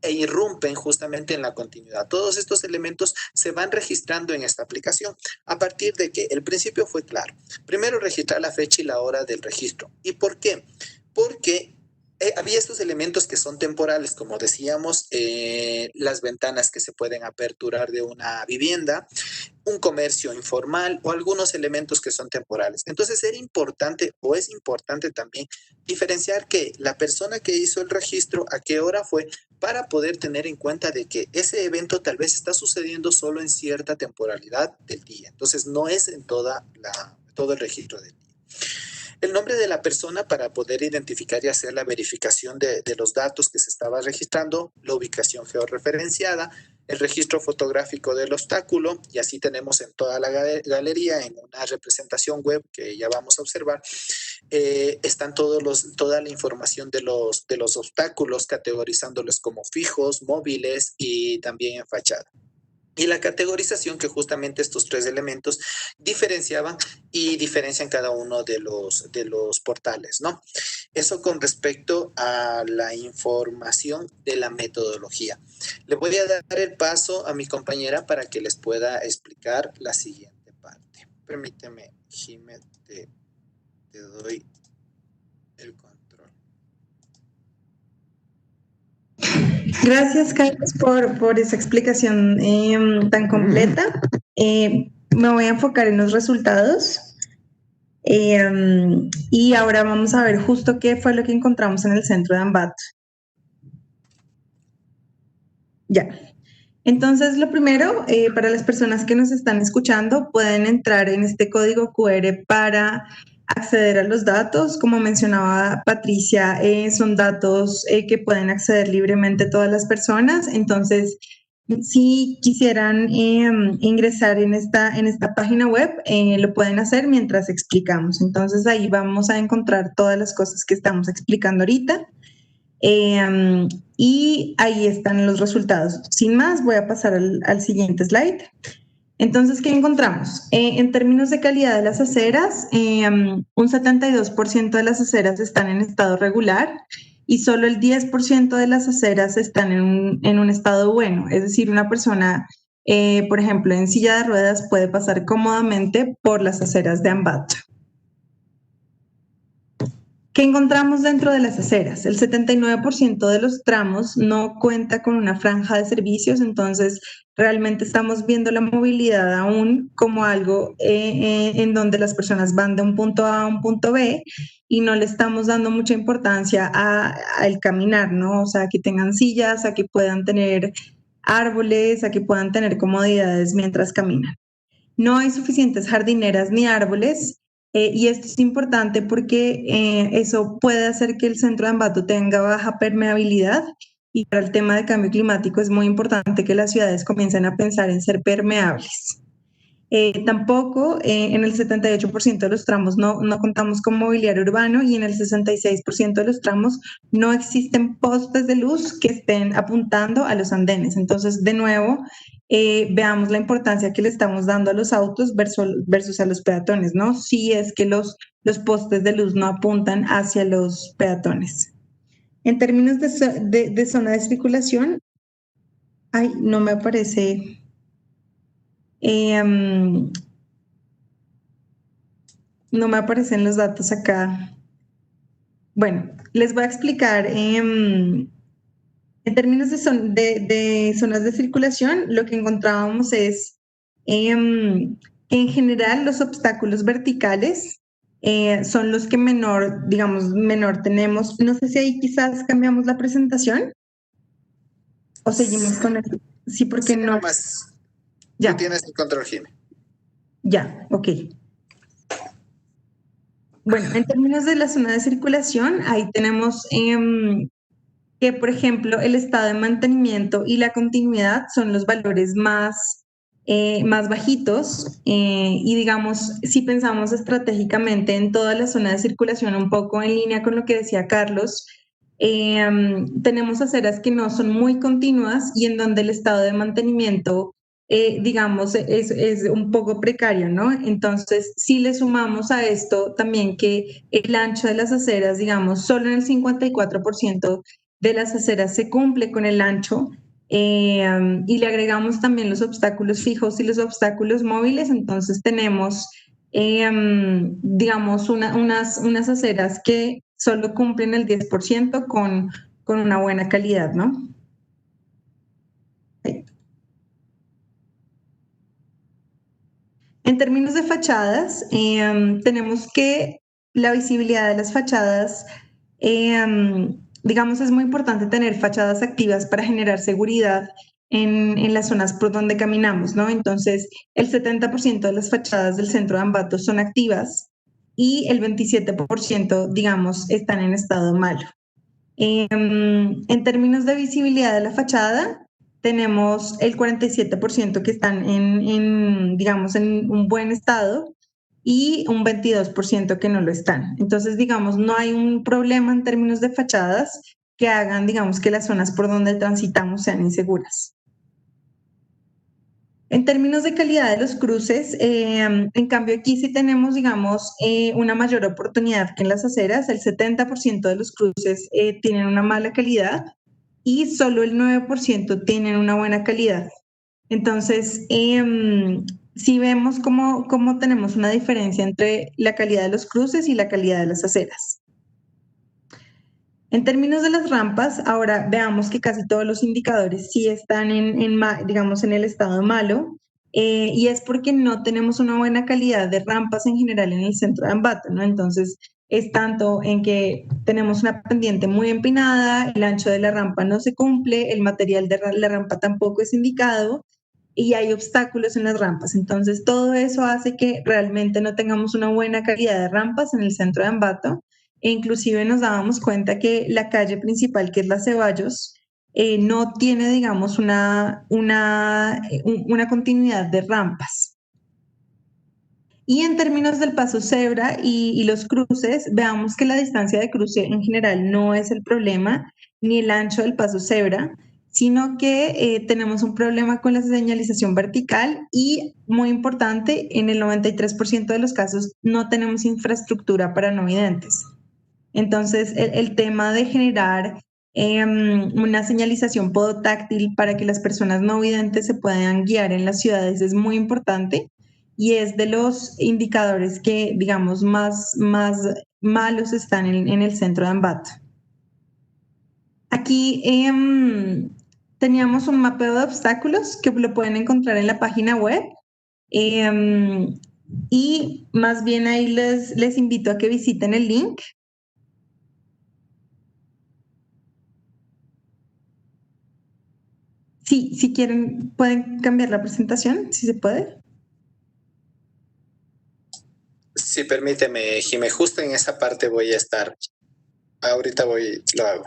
e irrumpen justamente en la continuidad. Todos estos elementos se van registrando en esta aplicación a partir de que el principio fue claro. Primero registrar la fecha y la hora del registro. ¿Y por qué? Porque había estos elementos que son temporales, como decíamos, las ventanas que se pueden aperturar de una vivienda, un comercio informal o algunos elementos que son temporales. Entonces era importante o es importante también diferenciar que la persona que hizo el registro, a qué hora fue, para poder tener en cuenta de que ese evento tal vez está sucediendo solo en cierta temporalidad del día. Entonces no es en todo el registro del día. El nombre de la persona para poder identificar y hacer la verificación de los datos que se estaba registrando, la ubicación georreferenciada, el registro fotográfico del obstáculo, y así tenemos en toda la galería, en una representación web que ya vamos a observar, están toda la información de los obstáculos, categorizándolos como fijos, móviles y también en fachada. Y la categorización que justamente estos tres elementos diferenciaban y diferencian cada uno de los portales, ¿no? Eso con respecto a la información de la metodología. Le voy a dar el paso a mi compañera para que les pueda explicar la siguiente parte. Permíteme, Jiménez, te doy el control. Gracias, Carlos, por esa explicación tan completa. Me voy a enfocar en los resultados. Y ahora vamos a ver justo qué fue lo que encontramos en el centro de Ambato. Ya. Entonces, lo primero, para las personas que nos están escuchando, pueden entrar en este código QR para acceder a los datos. Como mencionaba Patricia, son datos que pueden acceder libremente todas las personas. Entonces, si quisieran ingresar en esta página web, lo pueden hacer mientras explicamos. Entonces, ahí vamos a encontrar todas las cosas que estamos explicando ahorita. Y ahí están los resultados. Sin más, voy a pasar al siguiente slide. Entonces, ¿qué encontramos? En términos de calidad de las aceras, un 72% de las aceras están en estado regular y solo el 10% de las aceras están en un estado bueno. Es decir, una persona, por ejemplo, en silla de ruedas puede pasar cómodamente por las aceras de Ambato. ¿Qué encontramos dentro de las aceras? El 79% de los tramos no cuenta con una franja de servicios, entonces realmente estamos viendo la movilidad aún como algo en donde las personas van de un punto A a un punto B y no le estamos dando mucha importancia al caminar, ¿no? O sea, que tengan sillas, a que puedan tener árboles, a que puedan tener comodidades mientras caminan. No hay suficientes jardineras ni árboles. Y esto es importante porque eso puede hacer que el centro de Ambato tenga baja permeabilidad y para el tema de cambio climático es muy importante que las ciudades comiencen a pensar en ser permeables. Tampoco en el 78% de los tramos no contamos con mobiliario urbano y en el 66% de los tramos no existen postes de luz que estén apuntando a los andenes. Entonces, de nuevo, veamos la importancia que le estamos dando a los autos versus a los peatones, ¿no? Si es que los postes de luz no apuntan hacia los peatones. En términos de zona de circulación, ay, no me aparece. No me aparecen los datos acá. Bueno, les voy a explicar En términos de zonas de circulación, lo que encontrábamos es que en general los obstáculos verticales son los que menor tenemos. No sé si ahí quizás cambiamos la presentación o seguimos con eso. Sí, porque Sí, no. nomás. Ya. Tú tienes el control, Jimmy. Ya, ok. Bueno, en términos de la zona de circulación, ahí tenemos que, por ejemplo, el estado de mantenimiento y la continuidad son los valores más bajitos y digamos, si pensamos estratégicamente en toda la zona de circulación, un poco en línea con lo que decía Carlos, tenemos aceras que no son muy continuas y en donde el estado de mantenimiento, digamos, es un poco precario, ¿no? Entonces, si le sumamos a esto también que el ancho de las aceras, digamos, solo en el 54% de las aceras se cumple con el ancho y le agregamos también los obstáculos fijos y los obstáculos móviles, entonces tenemos, digamos, unas aceras que solo cumplen el 10% con una buena calidad, ¿no? En términos de fachadas, tenemos que la visibilidad de las fachadas, digamos, es muy importante tener fachadas activas para generar seguridad en las zonas por donde caminamos, ¿no? Entonces, el 70% de las fachadas del centro de Ambato son activas y el 27%, digamos, están en estado malo. En términos de visibilidad de la fachada, tenemos el 47% que están digamos, en un buen estado y un 22% que no lo están. Entonces, digamos, no hay un problema en términos de fachadas que hagan, digamos, que las zonas por donde transitamos sean inseguras. En términos de calidad de los cruces, en cambio aquí sí tenemos, digamos, una mayor oportunidad que en las aceras. El 70% de los cruces tienen una mala calidad y solo el 9% tienen una buena calidad. Entonces, sí vemos cómo tenemos una diferencia entre la calidad de los cruces y la calidad de las aceras. En términos de las rampas, ahora veamos que casi todos los indicadores sí están digamos, en el estado malo, y es porque no tenemos una buena calidad de rampas en general en el centro de Ambato, ¿no? Entonces, es tanto en que tenemos una pendiente muy empinada, el ancho de la rampa no se cumple, el material de la rampa tampoco es indicado, y hay obstáculos en las rampas. Entonces, todo eso hace que realmente no tengamos una buena calidad de rampas en el centro de Ambato. E inclusive nos dábamos cuenta que la calle principal, que es la Ceballos, no tiene, digamos, una continuidad de rampas. Y en términos del paso cebra y los cruces, veamos que la distancia de cruce en general no es el problema, ni el ancho del paso cebra, sino que tenemos un problema con la señalización vertical y, muy importante, en el 93% de los casos no tenemos infraestructura para no videntes. Entonces, el tema de generar una señalización podotáctil para que las personas no videntes se puedan guiar en las ciudades es muy importante y es de los indicadores que, digamos, más malos están en el centro de Ambato. Aquí teníamos un mapeo de obstáculos que lo pueden encontrar en la página web. Y más bien ahí les invito a que visiten el link. Sí, si quieren, pueden cambiar la presentación, si se puede. Sí, permíteme, Jimé, justo en esa parte voy a estar. Ahorita lo hago.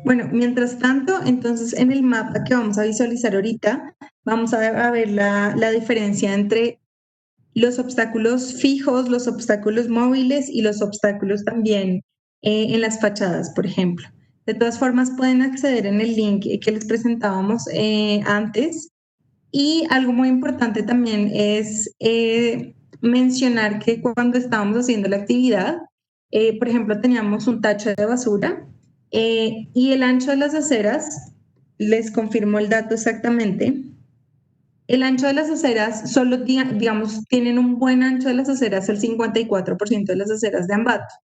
Bueno, mientras tanto, entonces en el mapa que vamos a visualizar ahorita, vamos a ver la diferencia entre los obstáculos fijos, los obstáculos móviles y los obstáculos también en las fachadas, por ejemplo. De todas formas, pueden acceder en el link que les presentábamos antes. Y algo muy importante también es mencionar que cuando estábamos haciendo la actividad, por ejemplo, teníamos un tacho de basura y el ancho de las aceras, les confirmo el dato exactamente, el ancho de las aceras, solo digamos, tienen un buen ancho de las aceras, el 54% de las aceras de Ambato.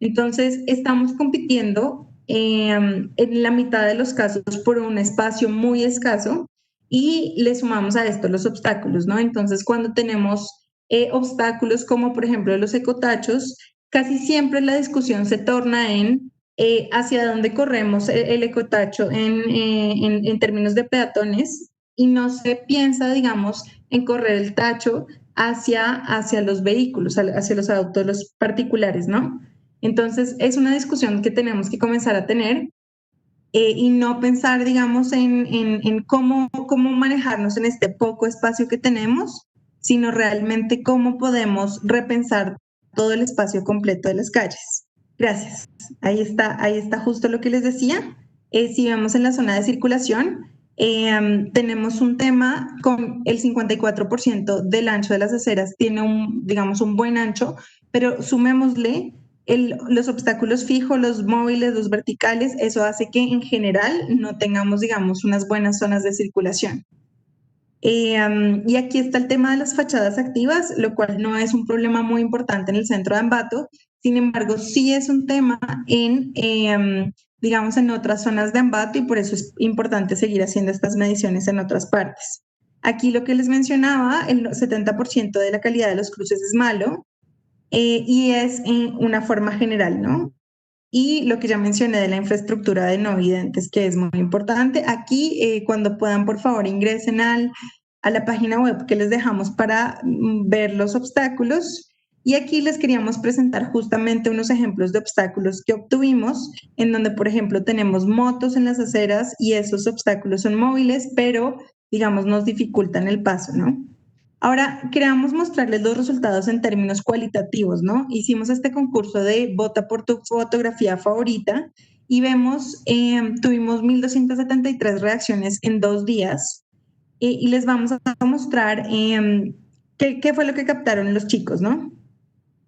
Entonces, estamos compitiendo en la mitad de los casos por un espacio muy escaso y le sumamos a esto los obstáculos, ¿no? Entonces, cuando tenemos obstáculos como, por ejemplo, los ecotachos, casi siempre la discusión se torna en hacia dónde corremos el ecotacho en términos de peatones y no se piensa, digamos, en correr el tacho hacia los vehículos, hacia los autos los particulares, ¿no? Entonces, es una discusión que tenemos que comenzar a tener y no pensar, digamos, en cómo manejarnos en este poco espacio que tenemos, sino realmente cómo podemos repensar todo el espacio completo de las calles. Gracias. Ahí está justo lo que les decía. Si vemos en la zona de circulación, tenemos un tema con el 54% del ancho de las aceras, tiene digamos, un buen ancho, pero sumémosle los obstáculos fijos, los móviles, los verticales, eso hace que en general no tengamos, digamos, unas buenas zonas de circulación. Y aquí está el tema de las fachadas activas, lo cual no es un problema muy importante en el centro de Ambato, sin embargo, sí es un tema digamos, en otras zonas de Ambato y por eso es importante seguir haciendo estas mediciones en otras partes. Aquí lo que les mencionaba, el 70% de la calidad de los cruces es malo, y es en una forma general, ¿no? Y lo que ya mencioné de la infraestructura de no videntes, que es muy importante. Aquí, cuando puedan, por favor, ingresen a la página web que les dejamos para ver los obstáculos. Y aquí les queríamos presentar justamente unos ejemplos de obstáculos que obtuvimos, en donde, por ejemplo, tenemos motos en las aceras y esos obstáculos son móviles, pero, digamos, nos dificultan el paso, ¿no? Ahora, queríamos mostrarles los resultados en términos cualitativos, ¿no? Hicimos este concurso de vota por tu fotografía favorita y vemos, tuvimos 1.273 reacciones en 2 días y les vamos a mostrar qué fue lo que captaron los chicos, ¿no?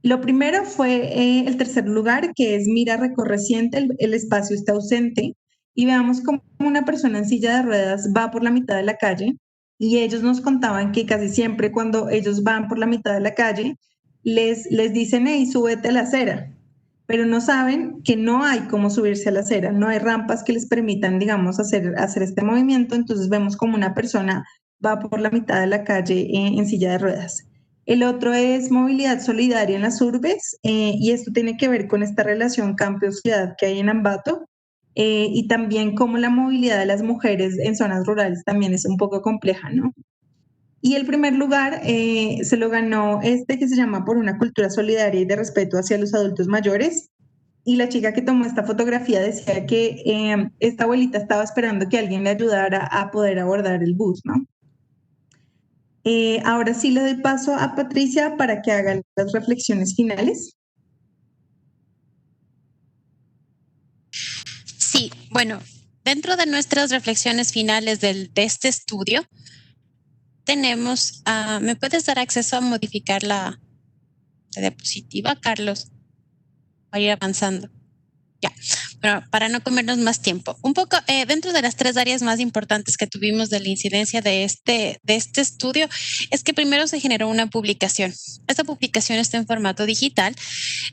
Lo primero fue el tercer lugar, que es mira, recorre, siente, el espacio está ausente y veamos cómo una persona en silla de ruedas va por la mitad de la calle y ellos nos contaban que casi siempre cuando ellos van por la mitad de la calle les dicen, hey, súbete a la acera, pero no saben que no hay cómo subirse a la acera, no hay rampas que les permitan, digamos, hacer este movimiento, entonces vemos como una persona va por la mitad de la calle en silla de ruedas. El otro es movilidad solidaria en las urbes y esto tiene que ver con esta relación campo-ciudad que hay en Ambato y también cómo la movilidad de las mujeres en zonas rurales también es un poco compleja, ¿no? Y el primer lugar se lo ganó este que se llama Por una cultura solidaria y de respeto hacia los adultos mayores. Y la chica que tomó esta fotografía decía que esta abuelita estaba esperando que alguien le ayudara a poder abordar el bus, ¿no? Ahora sí le doy paso a Patricia para que haga las reflexiones finales. Sí, bueno, dentro de nuestras reflexiones finales de este estudio, tenemos, ¿me puedes dar acceso a modificar la diapositiva, Carlos? Va a ir avanzando. Ya, pero para no comernos más tiempo. Un poco dentro de las 3 áreas más importantes que tuvimos de la incidencia de este estudio es que primero se generó una publicación. Esta publicación está en formato digital,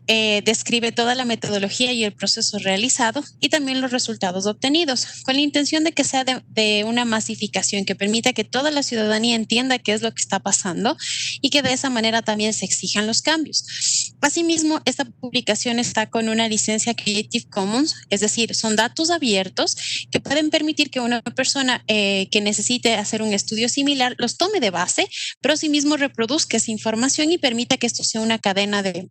describe toda la metodología y el proceso realizado y también los resultados obtenidos, con la intención de que sea de una masificación que permita que toda la ciudadanía entienda qué es lo que está pasando y que de esa manera también se exijan los cambios. Asimismo, esta publicación está con una licencia Creative Commons, es decir, son datos abiertos que pueden permitir que una persona que necesite hacer un estudio similar los tome de base, pero asimismo reproduzca esa información y permita que esto sea una cadena de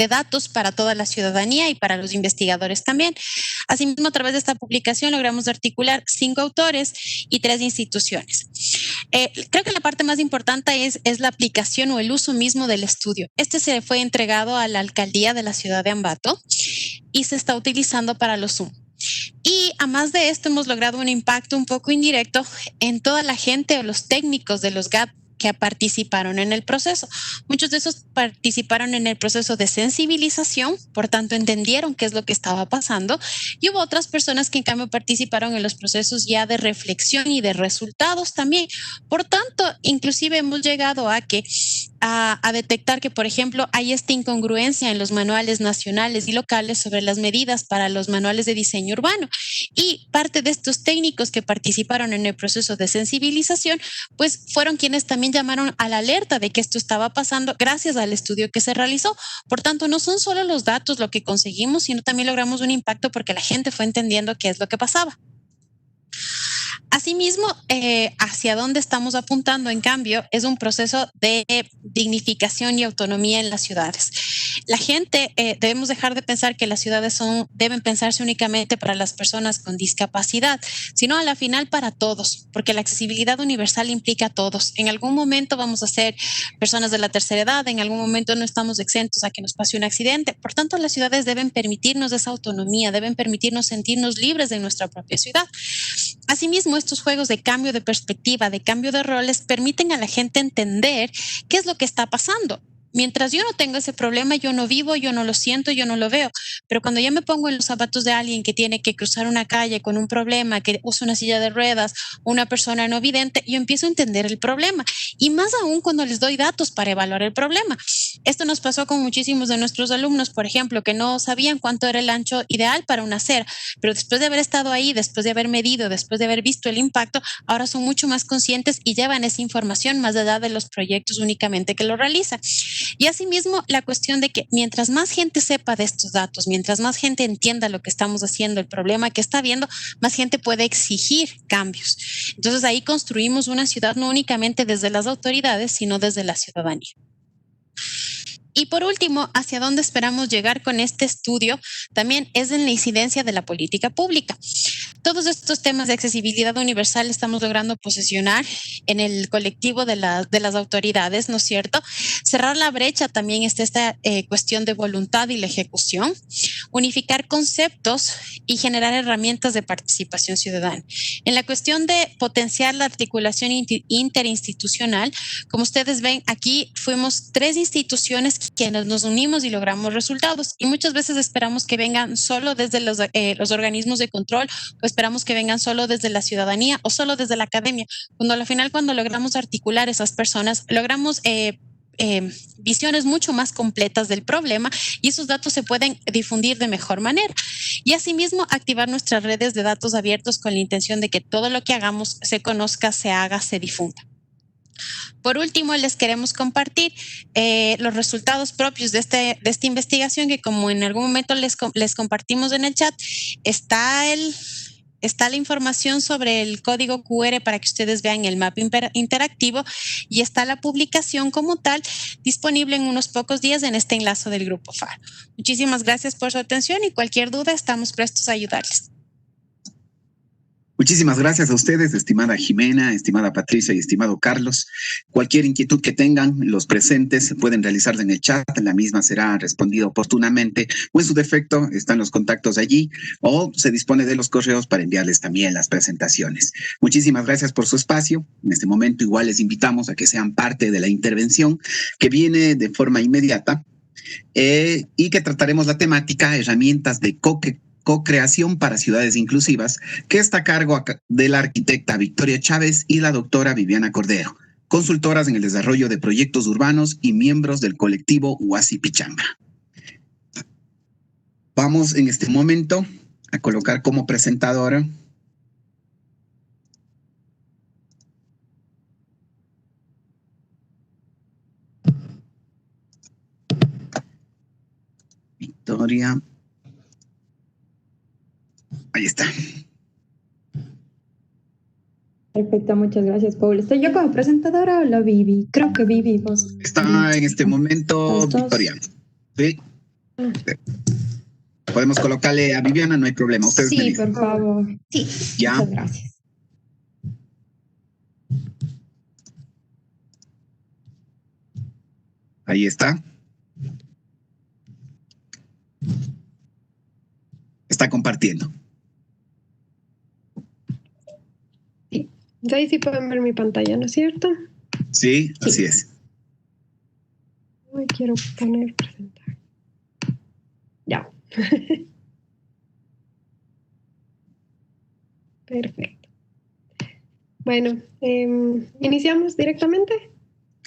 datos para toda la ciudadanía y para los investigadores también. Asimismo, a través de esta publicación logramos articular 5 autores y 3 instituciones. Creo que la parte más importante es la aplicación o el uso mismo del estudio. Este se fue entregado a la alcaldía de la ciudad de Ambato y se está utilizando para los Zoom. Y además de esto hemos logrado un impacto un poco indirecto en toda la gente o los técnicos de los GAT que participaron en el proceso. Muchos de esos participaron en el proceso de sensibilización, por tanto entendieron qué es lo que estaba pasando, y hubo otras personas que en cambio participaron en los procesos ya de reflexión y de resultados también. Por tanto, inclusive hemos llegado a detectar que, por ejemplo, hay esta incongruencia en los manuales nacionales y locales sobre las medidas para los manuales de diseño urbano. Y parte de estos técnicos que participaron en el proceso de sensibilización, pues fueron quienes también llamaron a la alerta de que esto estaba pasando gracias al estudio que se realizó. Por tanto, no son solo los datos lo que conseguimos, sino también logramos un impacto porque la gente fue entendiendo qué es lo que pasaba. Asimismo, hacia dónde estamos apuntando, en cambio, es un proceso de dignificación y autonomía en las ciudades. La gente, debemos dejar de pensar que las ciudades deben pensarse únicamente para las personas con discapacidad, sino a la final para todos, porque la accesibilidad universal implica a todos. En algún momento vamos a ser personas de la tercera edad, en algún momento no estamos exentos a que nos pase un accidente. Por tanto, las ciudades deben permitirnos esa autonomía, deben permitirnos sentirnos libres de nuestra propia ciudad. Asimismo, estos juegos de cambio de perspectiva, de cambio de roles, permiten a la gente entender qué es lo que está pasando. Mientras yo no tengo ese problema, yo no vivo, yo no lo siento, yo no lo veo. Pero cuando yo me pongo en los zapatos de alguien que tiene que cruzar una calle con un problema, que usa una silla de ruedas, una persona no vidente, yo empiezo a entender el problema. Y más aún cuando les doy datos para evaluar el problema. Esto nos pasó con muchísimos de nuestros alumnos, por ejemplo, que no sabían cuánto era el ancho ideal para una acera, pero después de haber estado ahí, después de haber medido, después de haber visto el impacto, ahora son mucho más conscientes y llevan esa información más allá de los proyectos únicamente que lo realizan. Y asimismo, la cuestión de que mientras más gente sepa de estos datos, mientras más gente entienda lo que estamos haciendo, el problema que está viendo, más gente puede exigir cambios. Entonces ahí construimos una ciudad no únicamente desde las autoridades, sino desde la ciudadanía. Y por último, hacia dónde esperamos llegar con este estudio también es en la incidencia de la política pública. Todos estos temas de accesibilidad universal estamos logrando posicionar en el colectivo de las autoridades, ¿no es cierto? Cerrar la brecha también está esta cuestión de voluntad y la ejecución, unificar conceptos y generar herramientas de participación ciudadana. En la cuestión de potenciar la articulación interinstitucional, como ustedes ven, aquí fuimos 3 instituciones quienes nos unimos y logramos resultados. Y muchas veces esperamos que vengan solo desde los organismos de control, o esperamos que vengan solo desde la ciudadanía o solo desde la academia. Cuando al final, cuando logramos articular esas personas, logramos visiones mucho más completas del problema y esos datos se pueden difundir de mejor manera. Y asimismo, activar nuestras redes de datos abiertos con la intención de que todo lo que hagamos se conozca, se haga, se difunda. Por último, les queremos compartir los resultados propios de esta investigación, que como en algún momento les compartimos en el chat, está la información sobre el código QR para que ustedes vean el mapa interactivo y está la publicación como tal disponible en unos pocos días en este enlace del Grupo FAR. Muchísimas gracias por su atención y cualquier duda estamos prestos a ayudarles. Muchísimas gracias a ustedes, estimada Jimena, estimada Patricia y estimado Carlos. Cualquier inquietud que tengan los presentes pueden realizarla en el chat, la misma será respondida oportunamente o en su defecto están los contactos allí o se dispone de los correos para enviarles también las presentaciones. Muchísimas gracias por su espacio. En este momento igual les invitamos a que sean parte de la intervención que viene de forma inmediata y que trataremos la temática herramientas de co-creación para ciudades inclusivas, que está a cargo de la arquitecta Victoria Chávez y la doctora Viviana Cordero, consultoras en el desarrollo de proyectos urbanos y miembros del colectivo Huasi Pichanga. Vamos en este momento a colocar como presentadora Victoria. Ahí está. Perfecto, muchas gracias, Paul. ¿Estoy yo como presentadora o la Vivi? Creo que Vivi, vos. Está en este momento Victoria. Sí. Podemos colocarle a Viviana, no hay problema. Ustedes sí, por favor. Sí. Ya. Muchas gracias. Ahí está. Está compartiendo. Sí. Ahí sí pueden ver mi pantalla, ¿no es cierto? Sí, así es. Hoy quiero poner presentar. Ya. Perfecto. Bueno, ¿iniciamos directamente?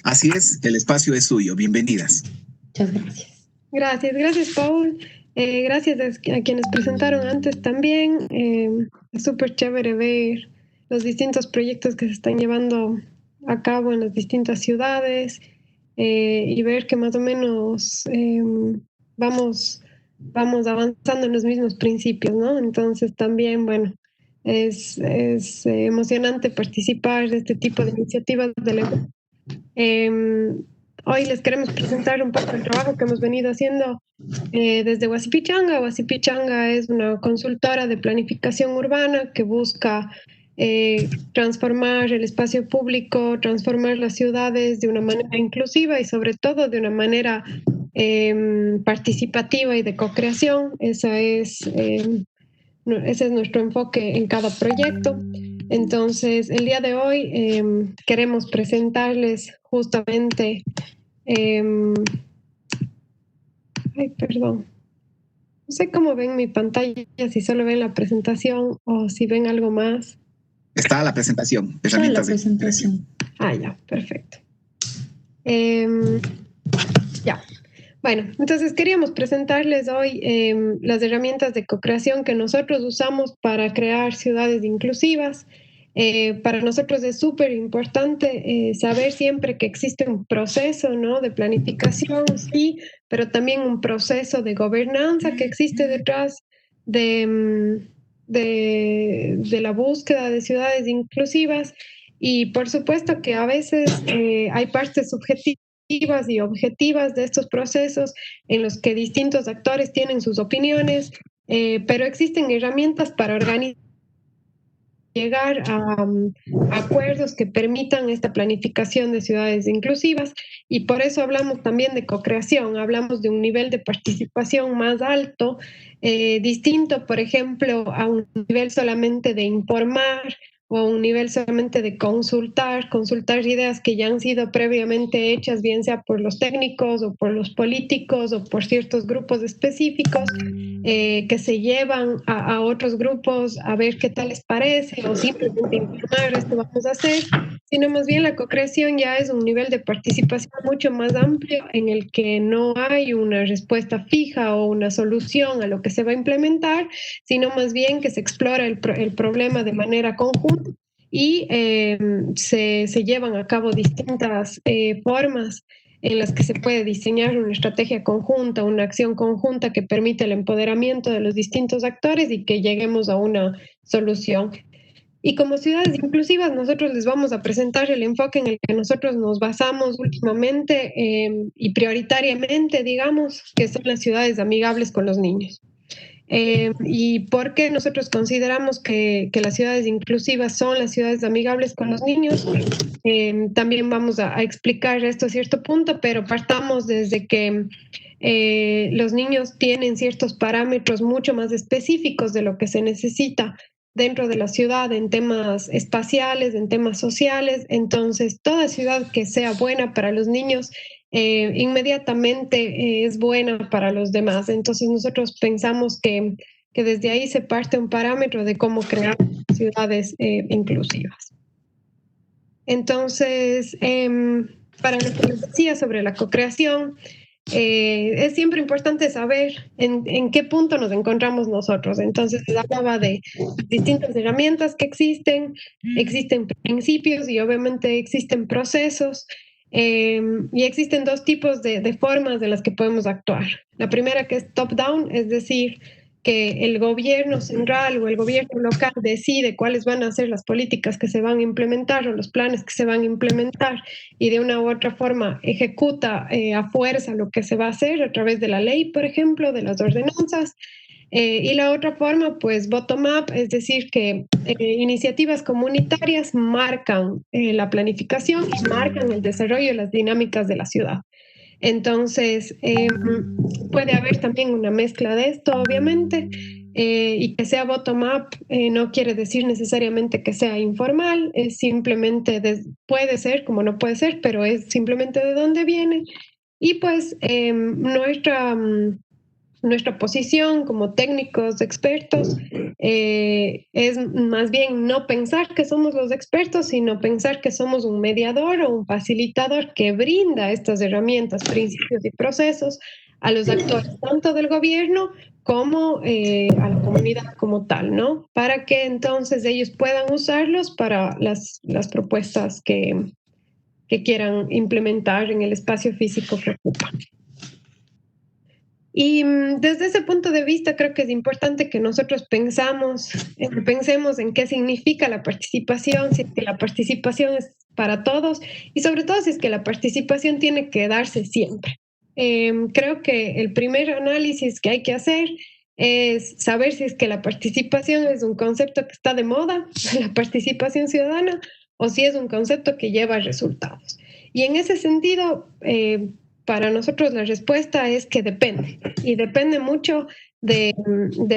Así es, el espacio es suyo. Bienvenidas. Muchas gracias. Gracias, Paul. Gracias a quienes presentaron antes también. Es súper chévere ver los distintos proyectos que se están llevando a cabo en las distintas ciudades y ver que más o menos vamos avanzando en los mismos principios, ¿no? Entonces también, bueno, es emocionante participar de este tipo de iniciativas hoy les queremos presentar un poco el trabajo que hemos venido haciendo desde Huasipichanga. Huasipichanga es una consultora de planificación urbana que busca transformar el espacio público, transformar las ciudades de una manera inclusiva y sobre todo de una manera participativa y de co-creación. Ese es nuestro enfoque en cada proyecto. Entonces, el día de hoy queremos presentarles justamente... ay, perdón. No sé cómo ven mi pantalla, si solo ven la presentación o si ven algo más. Está la presentación. Está la Herramientas de presentación. Ah, ya, perfecto. Ya. Bueno, entonces queríamos presentarles hoy las herramientas de co-creación que nosotros usamos para crear ciudades inclusivas. Para nosotros es súper importante saber siempre que existe un proceso, ¿no?, de planificación, sí, pero también un proceso de gobernanza que existe detrás de la búsqueda de ciudades inclusivas. Y por supuesto que a veces hay partes subjetivas y objetivas de estos procesos en los que distintos actores tienen sus opiniones, pero existen herramientas para organizar, llegar a acuerdos que permitan esta planificación de ciudades inclusivas, y por eso hablamos también de co-creación, hablamos de un nivel de participación más alto, distinto, por ejemplo, a un nivel solamente de informar o a un nivel solamente de consultar ideas que ya han sido previamente hechas, bien sea por los técnicos o por los políticos o por ciertos grupos específicos, que se llevan a otros grupos a ver qué tal les parece o simplemente informar, esto vamos a hacer, sino más bien la co-creación ya es un nivel de participación mucho más amplio en el que no hay una respuesta fija o una solución a lo que se va a implementar, sino más bien que se explora el problema de manera conjunta y se llevan a cabo distintas formas en las que se puede diseñar una estrategia conjunta, una acción conjunta que permite el empoderamiento de los distintos actores y que lleguemos a una solución. Y como ciudades inclusivas, nosotros les vamos a presentar el enfoque en el que nosotros nos basamos últimamente y prioritariamente, digamos, que son las ciudades amigables con los niños. ¿Y por qué nosotros consideramos que las ciudades inclusivas son las ciudades amigables con los niños? También vamos a explicar esto a cierto punto, pero partamos desde que los niños tienen ciertos parámetros mucho más específicos de lo que se necesita dentro de la ciudad en temas espaciales, en temas sociales. Entonces, toda ciudad que sea buena para los niños inmediatamente es buena para los demás. Entonces nosotros pensamos que desde ahí se parte un parámetro de cómo crear ciudades inclusivas. Entonces, para lo que les decía sobre la co-creación, es siempre importante saber en qué punto nos encontramos nosotros. Entonces, les hablaba de distintas herramientas que existen principios y obviamente existen procesos. Y existen dos tipos de formas de las que podemos actuar. La primera, que es top-down, es decir, que el gobierno central o el gobierno local decide cuáles van a ser las políticas que se van a implementar o los planes que se van a implementar y de una u otra forma ejecuta a fuerza lo que se va a hacer a través de la ley, por ejemplo, de las ordenanzas. Y la otra forma, pues bottom-up, es decir, que iniciativas comunitarias marcan la planificación y marcan el desarrollo de las dinámicas de la ciudad. Entonces, puede haber también una mezcla de esto, obviamente, y que sea bottom-up no quiere decir necesariamente que sea informal, es simplemente, puede ser como no puede ser, pero es simplemente de dónde viene. Y pues nuestra posición como técnicos expertos es más bien no pensar que somos los expertos, sino pensar que somos un mediador o un facilitador que brinda estas herramientas, principios y procesos a los actores, tanto del gobierno como a la comunidad como tal, ¿no? Para que entonces ellos puedan usarlos para las propuestas que quieran implementar en el espacio físico que ocupan. Y desde ese punto de vista creo que es importante que nosotros pensemos en qué significa la participación, si es que la participación es para todos y sobre todo si es que la participación tiene que darse siempre. Creo que el primer análisis que hay que hacer es saber si es que la participación es un concepto que está de moda, la participación ciudadana, o si es un concepto que lleva resultados. Y en ese sentido, para nosotros la respuesta es que depende, y depende mucho de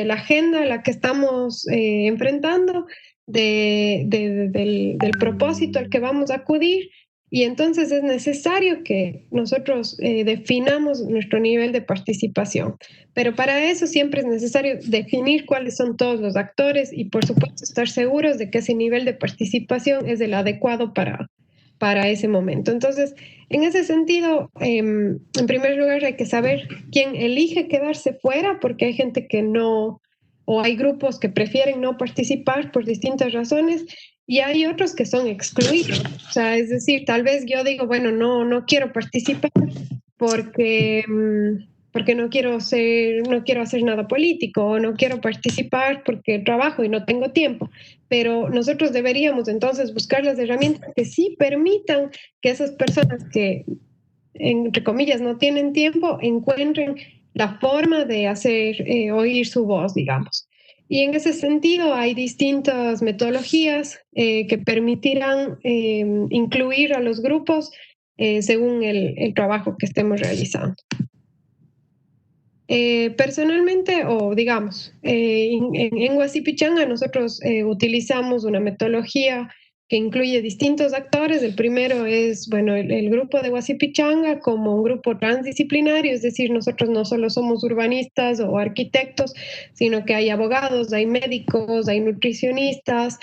la agenda a la que estamos enfrentando, del propósito al que vamos a acudir, y entonces es necesario que nosotros definamos nuestro nivel de participación. Pero para eso siempre es necesario definir cuáles son todos los actores y por supuesto estar seguros de que ese nivel de participación es el adecuado para ese momento. Entonces, en ese sentido, en primer lugar hay que saber quién elige quedarse fuera, porque hay gente que no, o hay grupos que prefieren no participar por distintas razones, y hay otros que son excluidos. O sea, es decir, tal vez yo digo, bueno, no quiero participar porque no quiero hacer nada político, o no quiero participar porque trabajo y no tengo tiempo. Pero nosotros deberíamos entonces buscar las herramientas que sí permitan que esas personas que, entre comillas, no tienen tiempo, encuentren la forma de hacer oír su voz, digamos. Y en ese sentido hay distintas metodologías que permitirán incluir a los grupos según el trabajo que estemos realizando. Personalmente, o digamos, en Huasipichanga nosotros utilizamos una metodología que incluye distintos actores. El primero es, bueno, el grupo de Huasipichanga como un grupo transdisciplinario, es decir, nosotros no solo somos urbanistas o arquitectos, sino que hay abogados, hay médicos, hay nutricionistas,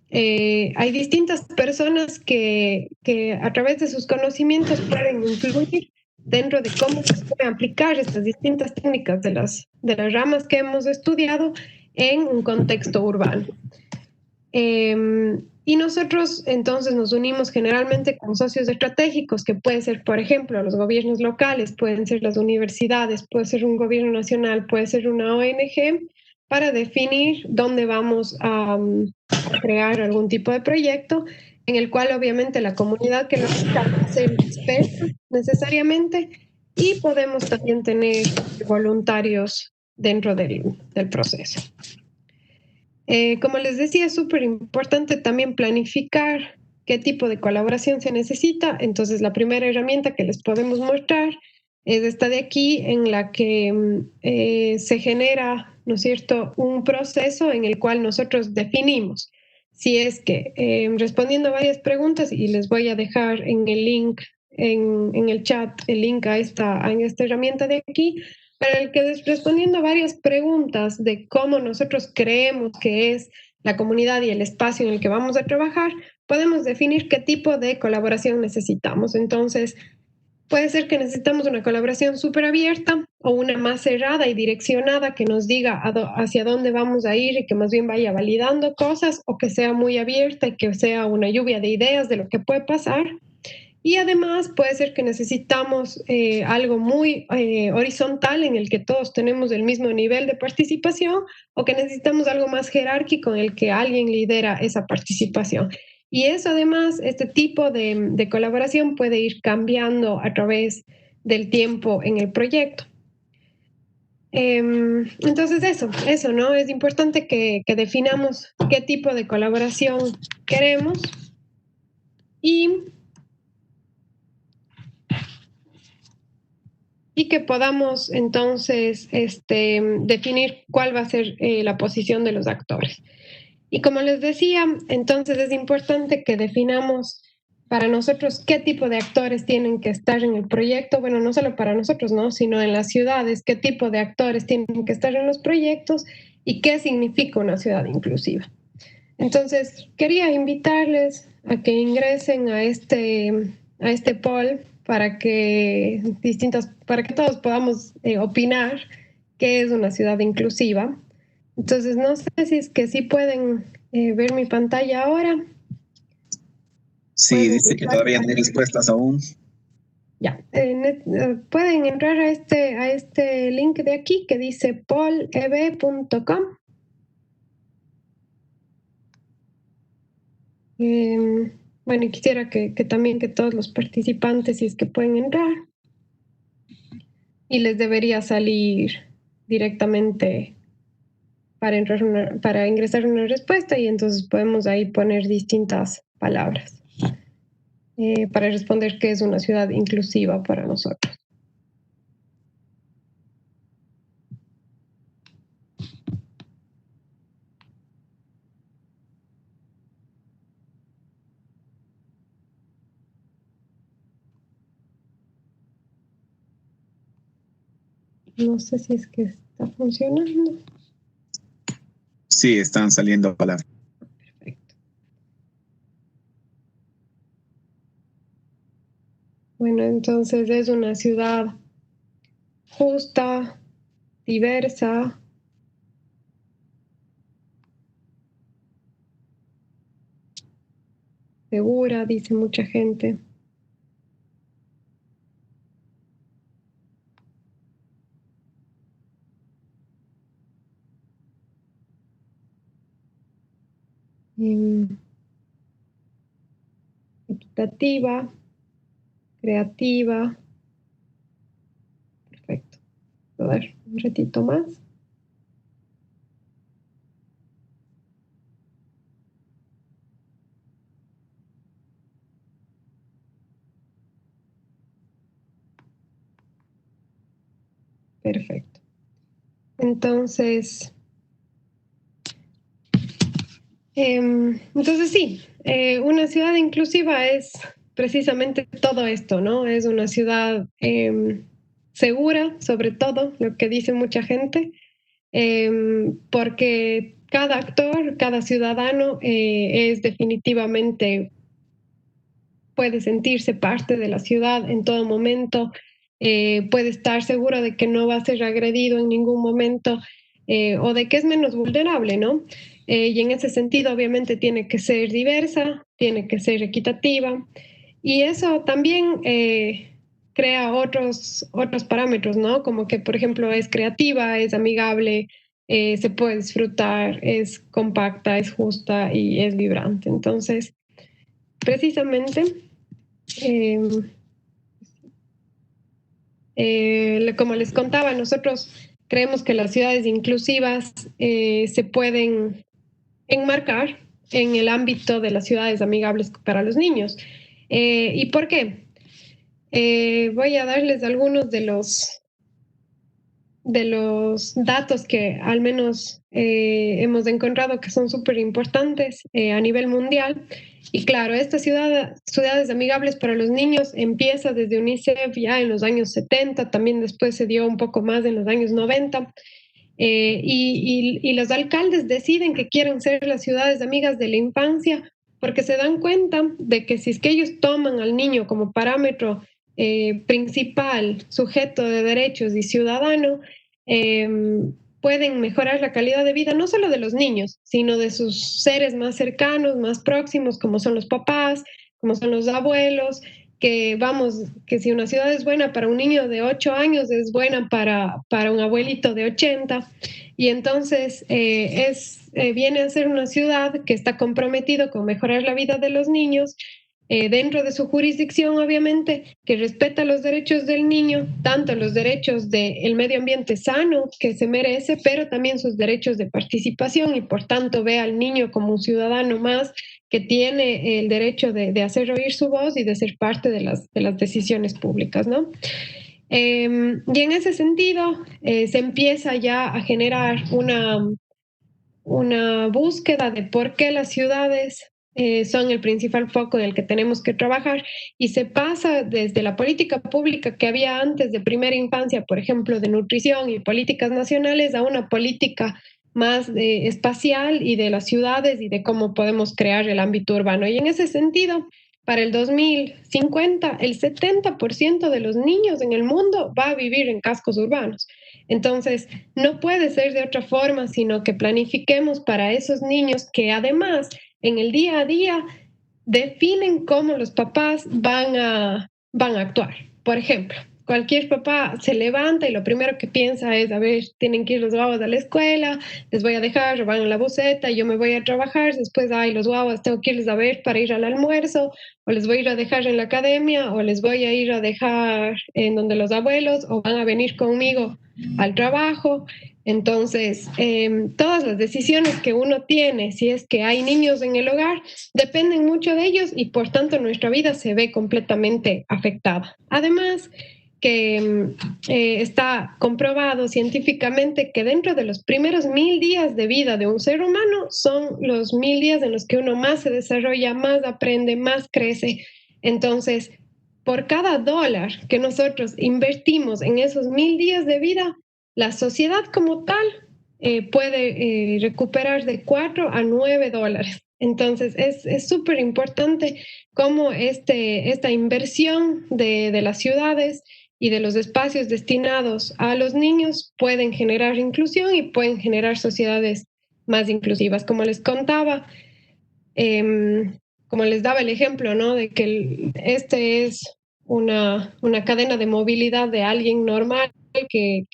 hay distintas personas que a través de sus conocimientos pueden influir dentro de cómo se pueden aplicar estas distintas técnicas de las ramas que hemos estudiado en un contexto urbano. Y nosotros entonces nos unimos generalmente con socios estratégicos, que pueden ser, por ejemplo, los gobiernos locales, pueden ser las universidades, puede ser un gobierno nacional, puede ser una ONG, para definir dónde vamos a crear algún tipo de proyecto en el cual obviamente la comunidad que nos está va a ser experta necesariamente, y podemos también tener voluntarios dentro del proceso. Como les decía, es súper importante también planificar qué tipo de colaboración se necesita. Entonces, la primera herramienta que les podemos mostrar es esta de aquí, en la que se genera, ¿no es cierto?, un proceso en el cual nosotros definimos si es que, respondiendo a varias preguntas, y les voy a dejar en el link, en el chat, el link a esta herramienta de aquí, para el que respondiendo a varias preguntas de cómo nosotros creemos que es la comunidad y el espacio en el que vamos a trabajar, podemos definir qué tipo de colaboración necesitamos. Entonces, puede ser que necesitamos una colaboración súper abierta o una más cerrada y direccionada que nos diga hacia dónde vamos a ir y que más bien vaya validando cosas, o que sea muy abierta y que sea una lluvia de ideas de lo que puede pasar. Y además puede ser que necesitamos algo muy horizontal en el que todos tenemos el mismo nivel de participación, o que necesitamos algo más jerárquico en el que alguien lidera esa participación. Y eso además, este tipo de colaboración puede ir cambiando a través del tiempo en el proyecto. Entonces eso, ¿no? Es importante que definamos qué tipo de colaboración queremos, y y que podamos entonces definir cuál va a ser la posición de los actores. Y como les decía, entonces es importante que definamos para nosotros qué tipo de actores tienen que estar en el proyecto. Bueno, no solo para nosotros, ¿no? Sino en las ciudades, qué tipo de actores tienen que estar en los proyectos y qué significa una ciudad inclusiva. Entonces, quería invitarles a que ingresen a este poll para que todos podamos opinar qué es una ciudad inclusiva. Entonces, no sé si es que sí pueden ver mi pantalla ahora. Sí, dice que todavía no hay respuestas aún. Ya, pueden entrar a este link de aquí que dice polleb.com. Bueno, y quisiera que también que todos los participantes, si es que pueden entrar, y les debería salir directamente para ingresar una respuesta, y entonces podemos ahí poner distintas palabras para responder qué es una ciudad inclusiva para nosotros. No sé si es que está funcionando. Sí, están saliendo palabras. Perfecto. Bueno, entonces es una ciudad justa, diversa, segura, dice mucha gente. Equitativa, creativa. Perfecto. A ver, un ratito más. Perfecto. Entonces sí, una ciudad inclusiva es precisamente todo esto, ¿no? Es una ciudad segura, sobre todo, lo que dice mucha gente, porque cada actor, cada ciudadano es definitivamente, puede sentirse parte de la ciudad en todo momento, puede estar seguro de que no va a ser agredido en ningún momento o de que es menos vulnerable, ¿no? Y en ese sentido, obviamente, tiene que ser diversa, tiene que ser equitativa y eso también crea otros parámetros, ¿no? Como que, por ejemplo, es creativa, es amigable, se puede disfrutar, es compacta, es justa y es vibrante. Entonces, precisamente, como les contaba, nosotros creemos que las ciudades inclusivas se pueden enmarcar en el ámbito de las ciudades amigables para los niños. ¿Y por qué? Voy a darles algunos de los datos que al menos hemos encontrado que son súper importantes a nivel mundial. Y claro, esta ciudades amigables para los niños empieza desde UNICEF ya en los años 70, también después se dio un poco más en los años 90. Y los alcaldes deciden que quieren ser las ciudades amigas de la infancia porque se dan cuenta de que si es que ellos toman al niño como parámetro principal, sujeto de derechos y ciudadano, pueden mejorar la calidad de vida no solo de los niños, sino de sus seres más cercanos, más próximos, como son los papás, como son los abuelos, que si una ciudad es buena para un niño de 8 años, es buena para un abuelito de 80. Y entonces viene a ser una ciudad que está comprometido con mejorar la vida de los niños, dentro de su jurisdicción, obviamente, que respeta los derechos del niño, tanto los derechos del medio ambiente sano que se merece, pero también sus derechos de participación y por tanto ve al niño como un ciudadano más que tiene el derecho de hacer oír su voz y de ser parte de las decisiones públicas, ¿no? Y en ese sentido se empieza ya a generar una búsqueda de por qué las ciudades son el principal foco en el que tenemos que trabajar, y se pasa desde la política pública que había antes de primera infancia, por ejemplo, de nutrición y políticas nacionales, a una política más espacial y de las ciudades y de cómo podemos crear el ámbito urbano. Y en ese sentido, para el 2050, el 70% de los niños en el mundo va a vivir en cascos urbanos. Entonces, no puede ser de otra forma, sino que planifiquemos para esos niños que además en el día a día definen cómo los papás van a actuar. Por ejemplo, cualquier papá se levanta y lo primero que piensa es, a ver, tienen que ir los guaguas a la escuela, les voy a dejar, van en la buseta, yo me voy a trabajar, después, ay, los guaguas tengo que irles a ver para ir al almuerzo, o les voy a ir a dejar en la academia, o les voy a ir a dejar en donde los abuelos, o van a venir conmigo al trabajo. Entonces, todas las decisiones que uno tiene, si es que hay niños en el hogar, dependen mucho de ellos y por tanto nuestra vida se ve completamente afectada. Además, que está comprobado científicamente que dentro de los primeros 1000 días de vida de un ser humano son los 1000 días en los que uno más se desarrolla, más aprende, más crece. Entonces, por cada dólar que nosotros invertimos en esos 1000 días de vida, la sociedad como tal puede recuperar de 4 a 9 dólares. Entonces, es súper importante cómo esta inversión de las ciudades y de los espacios destinados a los niños pueden generar inclusión y pueden generar sociedades más inclusivas. Como les contaba, como les daba el ejemplo, ¿no? De que este es una cadena de movilidad de alguien normal que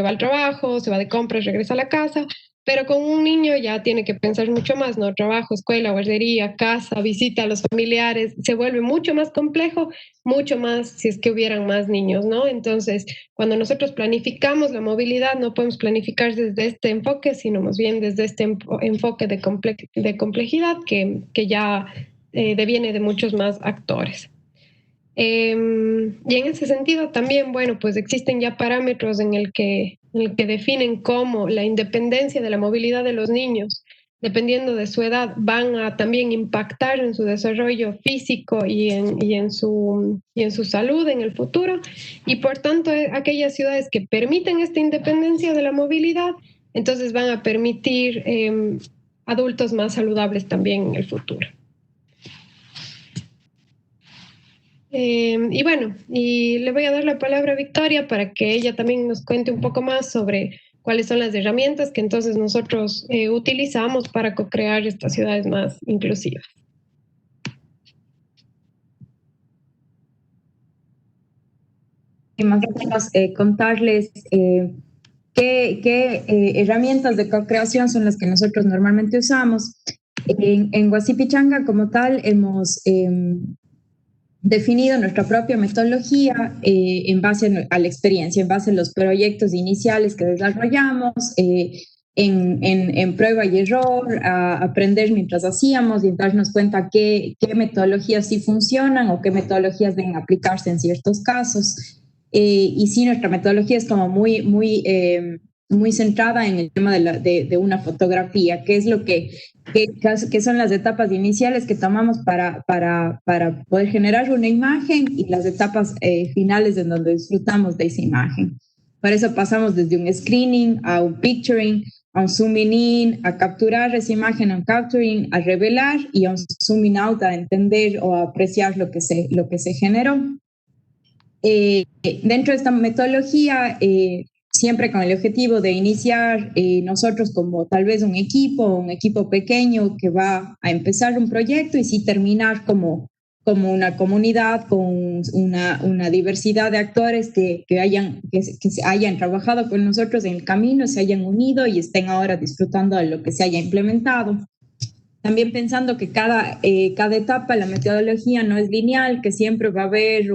va al trabajo, se va de compras, regresa a la casa, pero con un niño ya tiene que pensar mucho más, ¿no? Trabajo, escuela, guardería, casa, visita a los familiares, se vuelve mucho más complejo, mucho más si es que hubieran más niños, ¿no? Entonces, cuando nosotros planificamos la movilidad, no podemos planificar desde este enfoque, sino más bien desde este enfoque de complejidad que ya deviene de muchos más actores. Y en ese sentido también, bueno, pues existen ya parámetros en el que definen cómo la independencia de la movilidad de los niños, dependiendo de su edad, van a también impactar en su desarrollo físico y en su salud en el futuro. Y por tanto, aquellas ciudades que permiten esta independencia de la movilidad, entonces van a permitir adultos más saludables también en el futuro. Y bueno, y le voy a dar la palabra a Victoria para que ella también nos cuente un poco más sobre cuáles son las herramientas que entonces nosotros utilizamos para co-crear estas ciudades más inclusivas. Y más o menos contarles qué herramientas de co-creación son las que nosotros normalmente usamos. En Guasipichanga, como tal, hemos definido nuestra propia metodología en base a la experiencia, en base a los proyectos iniciales que desarrollamos, en prueba y error, a aprender mientras hacíamos y darnos cuenta qué metodologías sí funcionan o qué metodologías deben aplicarse en ciertos casos. Y sí, nuestra metodología es como muy centrada en el tema de una fotografía, que es lo que son las etapas iniciales que tomamos para poder generar una imagen y las etapas finales en donde disfrutamos de esa imagen. Para eso pasamos desde un screening a un picturing, a un zooming in, a capturar esa imagen, a un capturing, a revelar y a un zooming out, a entender o a apreciar lo que se generó. Dentro de esta metodología, siempre con el objetivo de iniciar nosotros como tal vez un equipo pequeño que va a empezar un proyecto y sí terminar como una comunidad con una diversidad de actores que hayan trabajado con nosotros en el camino, se hayan unido y estén ahora disfrutando de lo que se haya implementado. También pensando que cada etapa, la metodología no es lineal, que siempre va a haber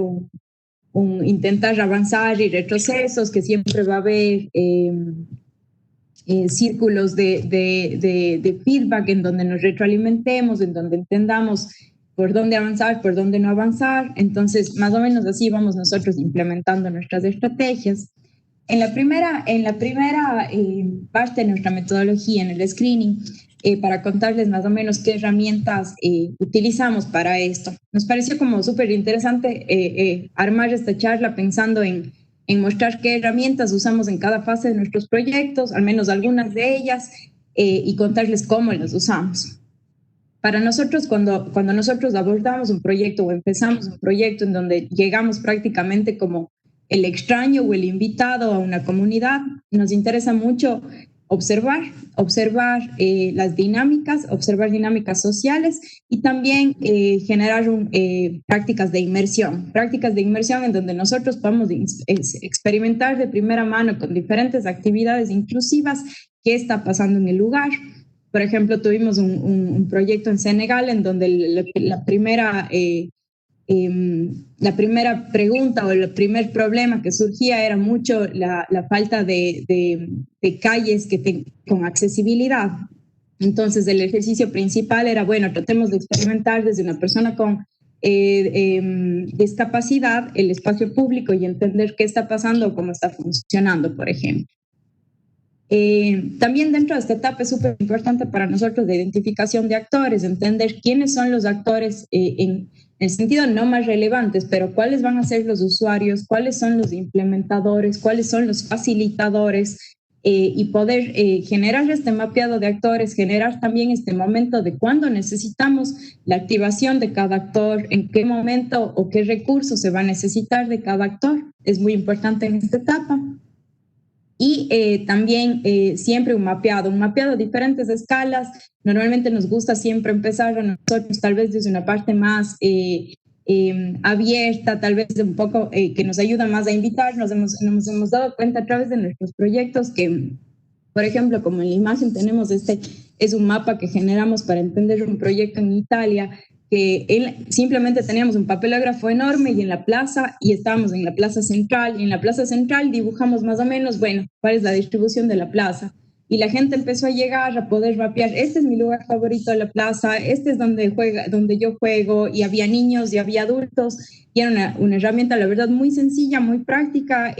intentar avanzar y retrocesos, que siempre va a haber círculos de feedback en donde nos retroalimentemos, en donde entendamos por dónde avanzar, por dónde no avanzar. Entonces, más o menos así vamos nosotros implementando nuestras estrategias. En la primera parte de nuestra metodología, en el screening, para contarles más o menos qué herramientas utilizamos para esto. Nos pareció como súper interesante armar esta charla pensando en mostrar qué herramientas usamos en cada fase de nuestros proyectos, al menos algunas de ellas, y contarles cómo las usamos. Para nosotros, cuando nosotros abordamos un proyecto o empezamos un proyecto en donde llegamos prácticamente como el extraño o el invitado a una comunidad, nos interesa mucho observar las dinámicas, observar dinámicas sociales y también generar prácticas de inmersión en donde nosotros podamos experimentar de primera mano con diferentes actividades inclusivas qué está pasando en el lugar. Por ejemplo, tuvimos un proyecto en Senegal en donde la primera pregunta o el primer problema que surgía era mucho la falta de calles con accesibilidad. Entonces, el ejercicio principal era, bueno, tratemos de experimentar desde una persona con discapacidad el espacio público y entender qué está pasando o cómo está funcionando, por ejemplo. También dentro de esta etapa es súper importante para nosotros la identificación de actores, entender quiénes son los actores en el sentido no más relevantes, pero cuáles van a ser los usuarios, cuáles son los implementadores, cuáles son los facilitadores y poder generar este mapeado de actores, generar también este momento de cuándo necesitamos la activación de cada actor, en qué momento o qué recursos se va a necesitar de cada actor. Es muy importante en esta etapa. Y también siempre un mapeado de diferentes escalas. Normalmente nos gusta siempre empezar a nosotros tal vez desde una parte más abierta, tal vez un poco que nos ayuda más a invitar. Nos hemos dado cuenta a través de nuestros proyectos que, por ejemplo, como en la imagen tenemos es un mapa que generamos para entender un proyecto en Italia, que simplemente teníamos un papelógrafo enorme y estábamos en la plaza central, y en la plaza central dibujamos más o menos, bueno, cuál es la distribución de la plaza. Y la gente empezó a llegar a poder mapear, este es mi lugar favorito de la plaza, este es donde yo juego, y había niños y había adultos, y era una herramienta, la verdad, muy sencilla, muy práctica,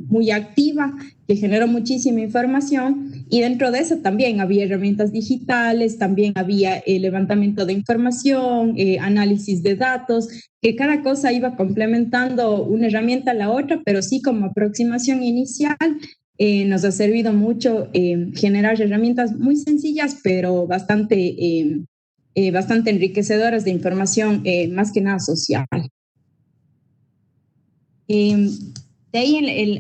muy activa, que generó muchísima información, y dentro de eso también había herramientas digitales, también había levantamiento de información, análisis de datos, que cada cosa iba complementando una herramienta a la otra, pero sí como aproximación inicial. Nos ha servido mucho generar herramientas muy sencillas, pero bastante enriquecedoras de información, más que nada social. De ahí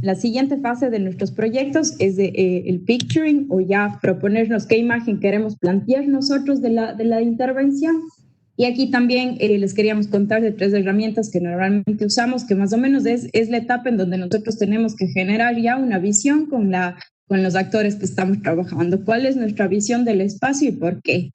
la siguiente fase de nuestros proyectos es el picturing, o ya proponernos qué imagen queremos plantear nosotros de la intervención. Y aquí también les queríamos contar de 3 herramientas que normalmente usamos, que más o menos es la etapa en donde nosotros tenemos que generar ya una visión con los actores que estamos trabajando. ¿Cuál es nuestra visión del espacio y por qué?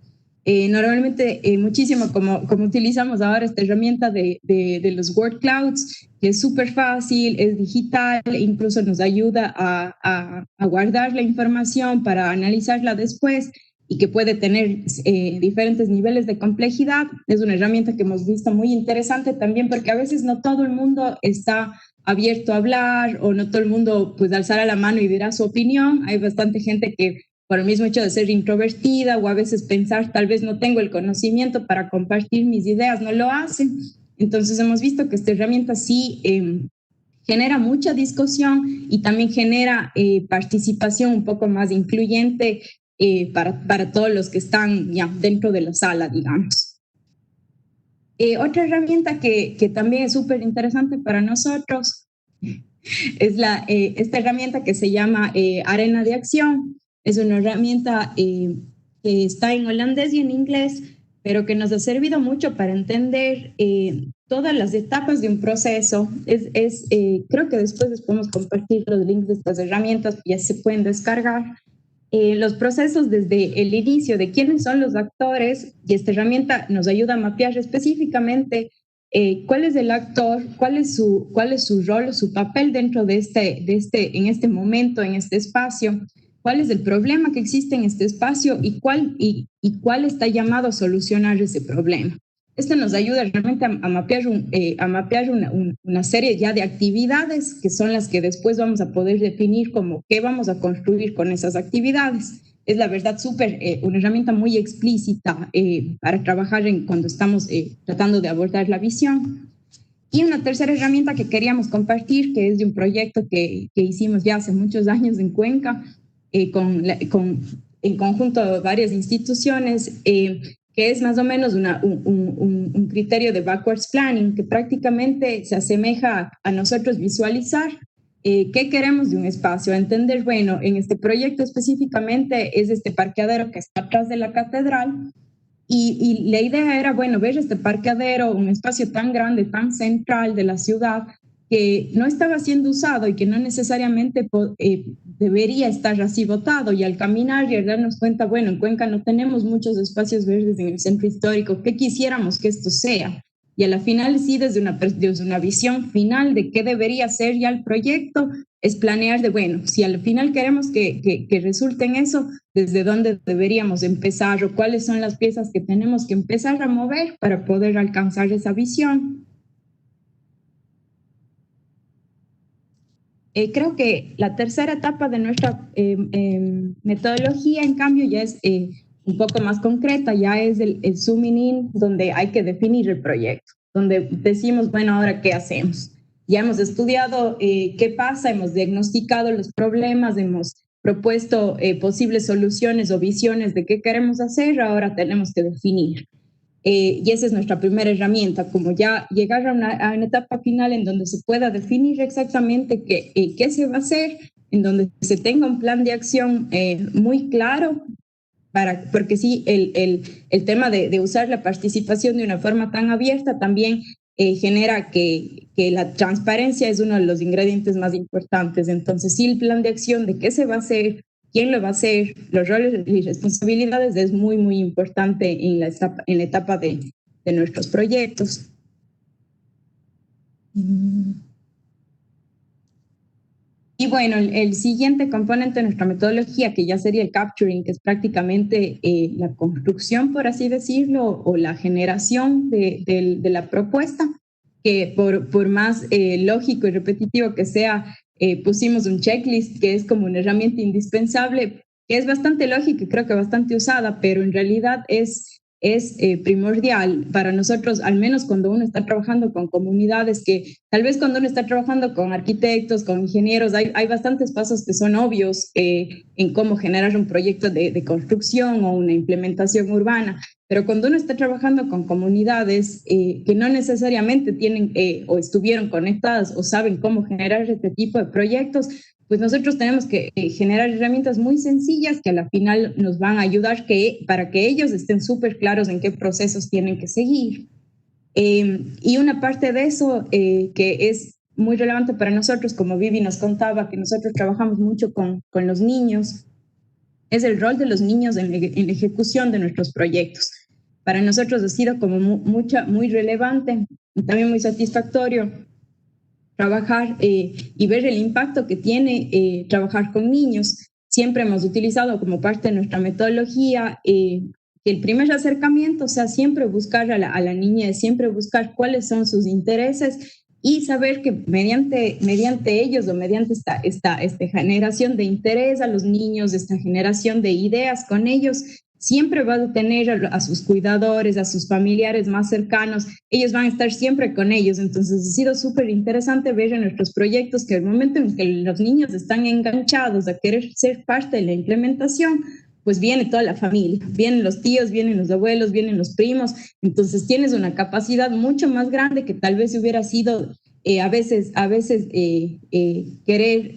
Normalmente muchísimo como utilizamos ahora esta herramienta de los word clouds, que es súper fácil, es digital, incluso nos ayuda a guardar la información para analizarla después, y que puede tener diferentes niveles de complejidad. Es una herramienta que hemos visto muy interesante también, porque a veces no todo el mundo está abierto a hablar, o no todo el mundo pues alzará la mano y dirá su opinión. Hay bastante gente que por el mismo hecho de ser introvertida o a veces pensar tal vez no tengo el conocimiento para compartir mis ideas, no lo hacen. Entonces hemos visto que esta herramienta sí genera mucha discusión y también genera participación un poco más incluyente para todos los que están ya dentro de la sala, digamos. Otra herramienta que también es súper interesante para nosotros es esta herramienta que se llama Arena de Acción. Es una herramienta que está en holandés y en inglés, pero que nos ha servido mucho para entender todas las etapas de un proceso. Creo que después les podemos compartir los links de estas herramientas, ya se pueden descargar. Los procesos desde el inicio de quiénes son los actores, y esta herramienta nos ayuda a mapear específicamente cuál es el actor, cuál es su rol, su papel dentro en este momento, en este espacio, cuál es el problema que existe en este espacio y cuál está llamado a solucionar ese problema. Esto nos ayuda realmente a mapear, una serie ya de actividades que son las que después vamos a poder definir como qué vamos a construir con esas actividades. Es la verdad una herramienta muy explícita para trabajar cuando estamos tratando de abordar la visión. Y una tercera herramienta que queríamos compartir, que es de un proyecto que hicimos ya hace muchos años en Cuenca, en conjunto de varias instituciones, que es más o menos un criterio de backwards planning, que prácticamente se asemeja a nosotros visualizar qué queremos de un espacio, entender, bueno, en este proyecto específicamente es este parqueadero que está atrás de la catedral, y la idea era, bueno, ver este parqueadero, un espacio tan grande, tan central de la ciudad, que no estaba siendo usado y que no necesariamente debería estar así botado. Y al caminar y al darnos cuenta, bueno, en Cuenca no tenemos muchos espacios verdes en el centro histórico, ¿qué quisiéramos que esto sea? Y a la final, sí, desde una visión final de qué debería ser ya el proyecto, es planear de, bueno, si al final queremos que resulte en eso, desde dónde deberíamos empezar o cuáles son las piezas que tenemos que empezar a mover para poder alcanzar esa visión. Creo que la tercera etapa de nuestra metodología, en cambio, ya es un poco más concreta, ya es el zooming in, donde hay que definir el proyecto, donde decimos, bueno, ahora, ¿qué hacemos? Ya hemos estudiado qué pasa, hemos diagnosticado los problemas, hemos propuesto posibles soluciones o visiones de qué queremos hacer, ahora tenemos que definir. Y esa es nuestra primera herramienta, como ya llegar a una etapa final en donde se pueda definir exactamente qué se va a hacer, en donde se tenga un plan de acción muy claro, porque sí, el tema de usar la participación de una forma tan abierta también genera que la transparencia es uno de los ingredientes más importantes. Entonces, sí, el plan de acción de qué se va a hacer, quién lo va a hacer, los roles y responsabilidades es muy, muy importante en la etapa de nuestros proyectos. Y bueno, el siguiente componente de nuestra metodología, que ya sería el capturing, que es prácticamente la construcción, por así decirlo, o la generación de la propuesta, que por más lógico y repetitivo que sea, pusimos un checklist que es como una herramienta indispensable, que es bastante lógica y creo que bastante usada, pero en realidad es primordial para nosotros, al menos cuando uno está trabajando con comunidades, que tal vez cuando uno está trabajando con arquitectos, con ingenieros, hay bastantes pasos que son obvios en cómo generar un proyecto de construcción o una implementación urbana, pero cuando uno está trabajando con comunidades que no necesariamente tienen o estuvieron conectadas o saben cómo generar este tipo de proyectos, pues nosotros tenemos que generar herramientas muy sencillas que a la final nos van a ayudar para que ellos estén súper claros en qué procesos tienen que seguir. Y una parte de eso que es muy relevante para nosotros, como Vivi nos contaba, que nosotros trabajamos mucho con los niños, es el rol de los niños en la ejecución de nuestros proyectos. Para nosotros ha sido como muy relevante y también muy satisfactorio trabajar y ver el impacto que tiene trabajar con niños. Siempre hemos utilizado como parte de nuestra metodología que el primer acercamiento sea siempre buscar a la niña, siempre buscar cuáles son sus intereses y saber que mediante ellos o mediante esta generación de interés a los niños, esta generación de ideas con ellos, siempre va a tener a sus cuidadores, a sus familiares más cercanos, ellos van a estar siempre con ellos. Entonces ha sido súper interesante ver en nuestros proyectos que el momento en que los niños están enganchados a querer ser parte de la implementación, pues viene toda la familia, vienen los tíos, vienen los abuelos, vienen los primos, entonces tienes una capacidad mucho más grande que tal vez hubiera sido a veces querer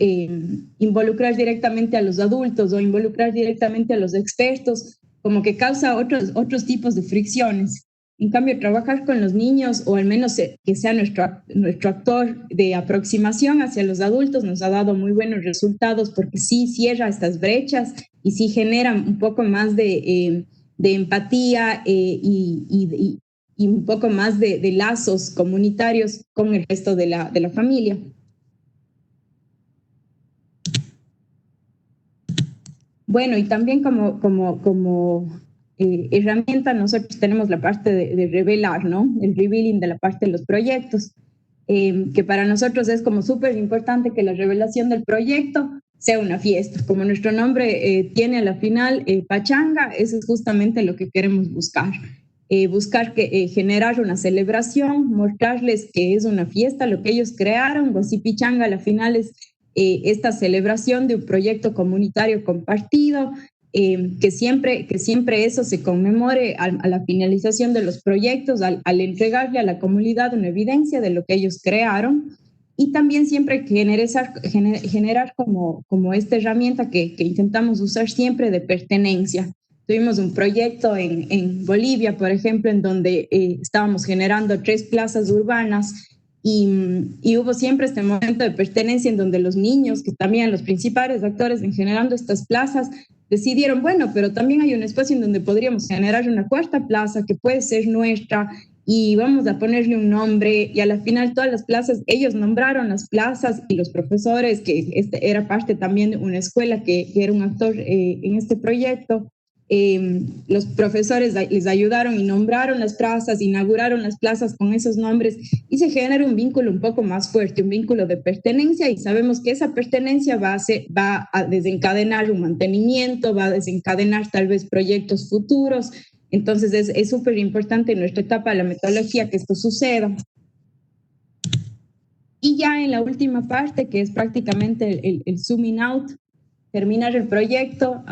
involucrar directamente a los adultos o involucrar directamente a los expertos, como que causa otros tipos de fricciones. En cambio, trabajar con los niños, o al menos que sea nuestro actor de aproximación hacia los adultos, nos ha dado muy buenos resultados porque sí cierra estas brechas y sí genera un poco más de empatía y un poco más de lazos comunitarios con el resto de la familia. Bueno, y también como herramienta nosotros tenemos la parte de revelar, ¿no? El revealing de la parte de los proyectos, que para nosotros es como súper importante que la revelación del proyecto sea una fiesta. Como nuestro nombre tiene a la final pachanga, eso es justamente lo que queremos buscar. Buscar generar una celebración, mostrarles que es una fiesta, lo que ellos crearon. Guasipichanga a la final es esta celebración de un proyecto comunitario compartido, que siempre eso se conmemore a la finalización de los proyectos, al entregarle a la comunidad una evidencia de lo que ellos crearon, y también siempre generar como esta herramienta que intentamos usar siempre de pertenencia. Tuvimos un proyecto en Bolivia, por ejemplo, en donde estábamos generando 3 plazas urbanas y hubo siempre este momento de pertenencia en donde los niños, que también los principales actores en generando estas plazas, decidieron, bueno, pero también hay un espacio en donde podríamos generar una 4ª plaza que puede ser nuestra y vamos a ponerle un nombre, y a la final todas las plazas, ellos nombraron las plazas, y los profesores, que era parte también de una escuela que era un actor en este proyecto, los profesores les ayudaron y nombraron las plazas, inauguraron las plazas con esos nombres, y se genera un vínculo un poco más fuerte, un vínculo de pertenencia, y sabemos que esa pertenencia va a desencadenar un mantenimiento, va a desencadenar tal vez proyectos futuros. Entonces es súper importante en nuestra etapa de la metodología que esto suceda. Y ya en la última parte, que es prácticamente el zooming out, terminar el proyecto,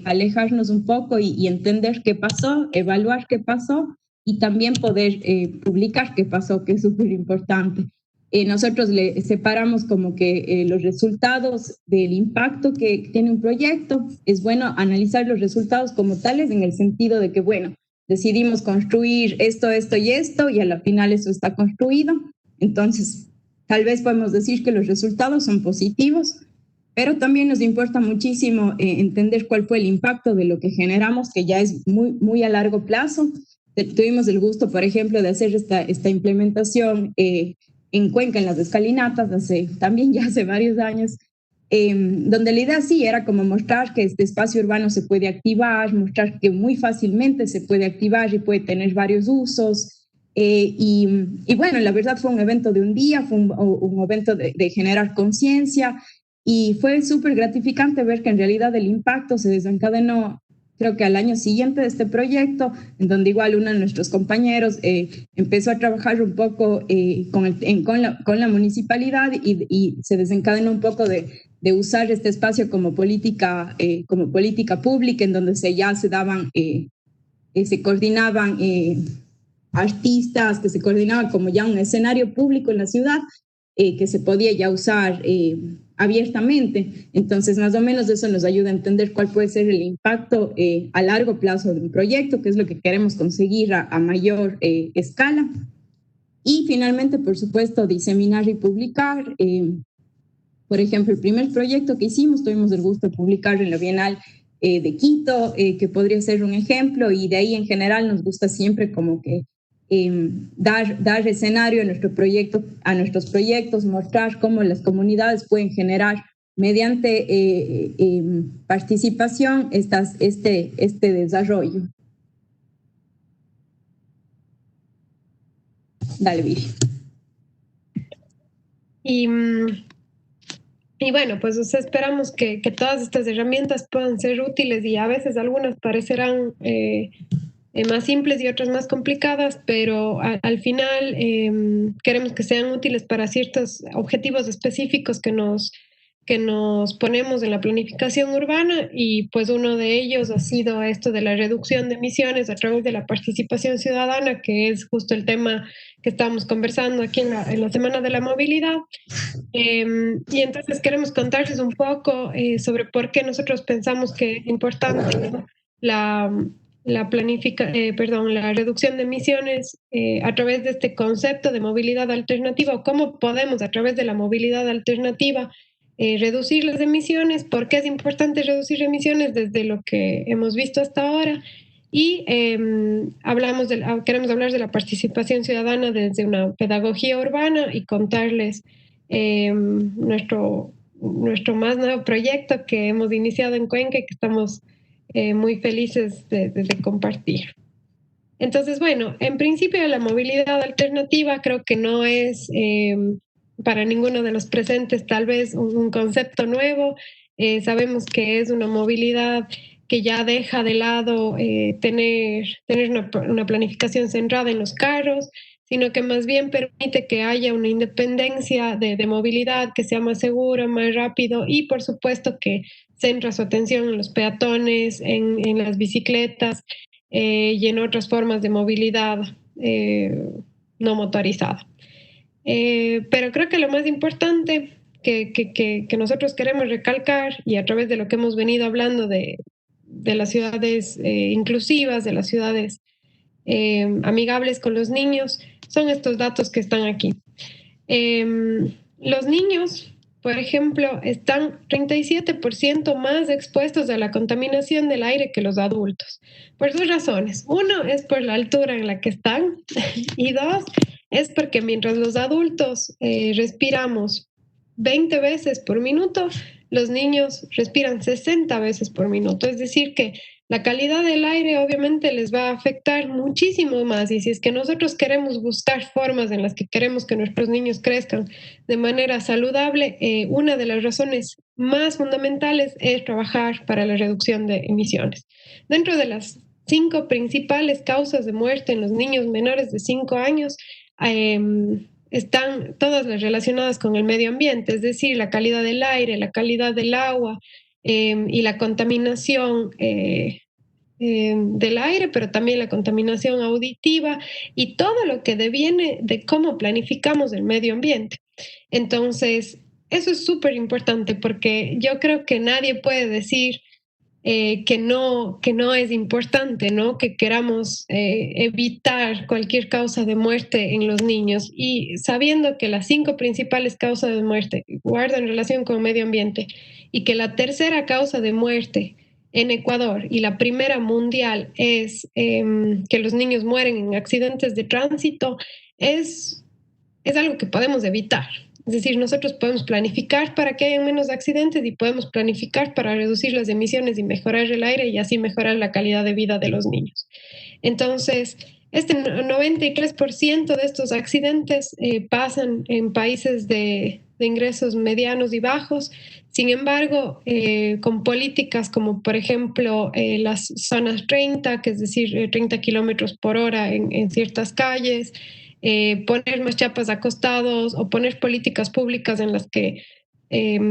alejarnos un poco y entender qué pasó, evaluar qué pasó y también poder publicar qué pasó, que es súper importante. Nosotros le separamos como que los resultados del impacto que tiene un proyecto. Es bueno analizar los resultados como tales en el sentido de que, bueno, decidimos construir esto y a la final eso está construido. Entonces, tal vez podemos decir que los resultados son positivos, pero también nos importa muchísimo entender cuál fue el impacto de lo que generamos, que ya es muy, muy a largo plazo. Tuvimos el gusto, por ejemplo, de hacer esta implementación en Cuenca, en las escalinatas, también ya hace varios años, donde la idea sí era como mostrar que este espacio urbano se puede activar, mostrar que muy fácilmente se puede activar y puede tener varios usos. Y bueno, la verdad fue un evento de un día, fue un evento de generar conciencia, y fue súper gratificante ver que en realidad el impacto se desencadenó, creo que al año siguiente de este proyecto, en donde igual uno de nuestros compañeros empezó a trabajar un poco con la municipalidad y se desencadenó un poco de usar este espacio como política pública, en donde se coordinaban artistas, que se coordinaba como ya un escenario público en la ciudad, que se podía ya usar abiertamente. Entonces, más o menos eso nos ayuda a entender cuál puede ser el impacto a largo plazo de un proyecto, que es lo que queremos conseguir a mayor escala. Y finalmente, por supuesto, diseminar y publicar. Por ejemplo, el primer proyecto que hicimos, tuvimos el gusto de publicar en la Bienal de Quito, que podría ser un ejemplo, y de ahí en general nos gusta siempre como que dar escenario a nuestros proyectos, mostrar cómo las comunidades pueden generar mediante participación este desarrollo. Dale, Viri. Y bueno, pues esperamos que todas estas herramientas puedan ser útiles, y a veces algunas parecerán más simples y otras más complicadas, pero al final queremos que sean útiles para ciertos objetivos específicos que nos ponemos en la planificación urbana, y pues uno de ellos ha sido esto de la reducción de emisiones a través de la participación ciudadana, que es justo el tema que estábamos conversando aquí en la Semana de la Movilidad. Y entonces queremos contarles un poco sobre por qué nosotros pensamos que es importante, ¿no?, la reducción de emisiones a través de este concepto de movilidad alternativa, o cómo podemos a través de la movilidad alternativa reducir las emisiones, por qué es importante reducir emisiones desde lo que hemos visto hasta ahora. Y queremos hablar de la participación ciudadana desde una pedagogía urbana y contarles nuestro más nuevo proyecto que hemos iniciado en Cuenca y que estamos muy felices de compartir. Entonces, bueno, en principio la movilidad alternativa creo que no es para ninguno de los presentes tal vez un concepto nuevo. Sabemos que es una movilidad que ya deja de lado tener una planificación centrada en los carros, sino que más bien permite que haya una independencia de movilidad, que sea más seguro, más rápido y por supuesto que centra su atención en los peatones, en las bicicletas y en otras formas de movilidad no motorizada. Pero creo que lo más importante que nosotros queremos recalcar, y a través de lo que hemos venido hablando de las ciudades inclusivas, de las ciudades amigables con los niños, son estos datos que están aquí. Los niños, por ejemplo, están 37% más expuestos a la contaminación del aire que los adultos, por dos razones. Uno es por la altura en la que están y dos es porque mientras los adultos respiramos 20 veces por minuto, los niños respiran 60 veces por minuto. Es decir, que la calidad del aire obviamente les va a afectar muchísimo más, y si es que nosotros queremos buscar formas en las que queremos que nuestros niños crezcan de manera saludable, una de las razones más fundamentales es trabajar para la reducción de emisiones. Dentro de las 5 principales causas de muerte en los niños menores de 5 años, están todas las relacionadas con el medio ambiente, es decir, la calidad del aire, la calidad del agua y la contaminación del aire, pero también la contaminación auditiva y todo lo que deviene de cómo planificamos el medio ambiente. Entonces, eso es súper importante porque yo creo que nadie puede decir que no es importante, ¿no? Que queramos evitar cualquier causa de muerte en los niños, y sabiendo que las 5 principales causas de muerte guardan relación con el medio ambiente y que la tercera causa de muerte en Ecuador y la primera mundial es que los niños mueren en accidentes de tránsito, es algo que podemos evitar. Es decir, nosotros podemos planificar para que haya menos accidentes y podemos planificar para reducir las emisiones y mejorar el aire y así mejorar la calidad de vida de los niños. Entonces, este 93% de estos accidentes pasan en países de ingresos medianos y bajos. Sin embargo, con políticas como, por ejemplo, las zonas 30, que es decir, 30 kilómetros por hora en ciertas calles, poner más chapas a costados o poner políticas públicas en las que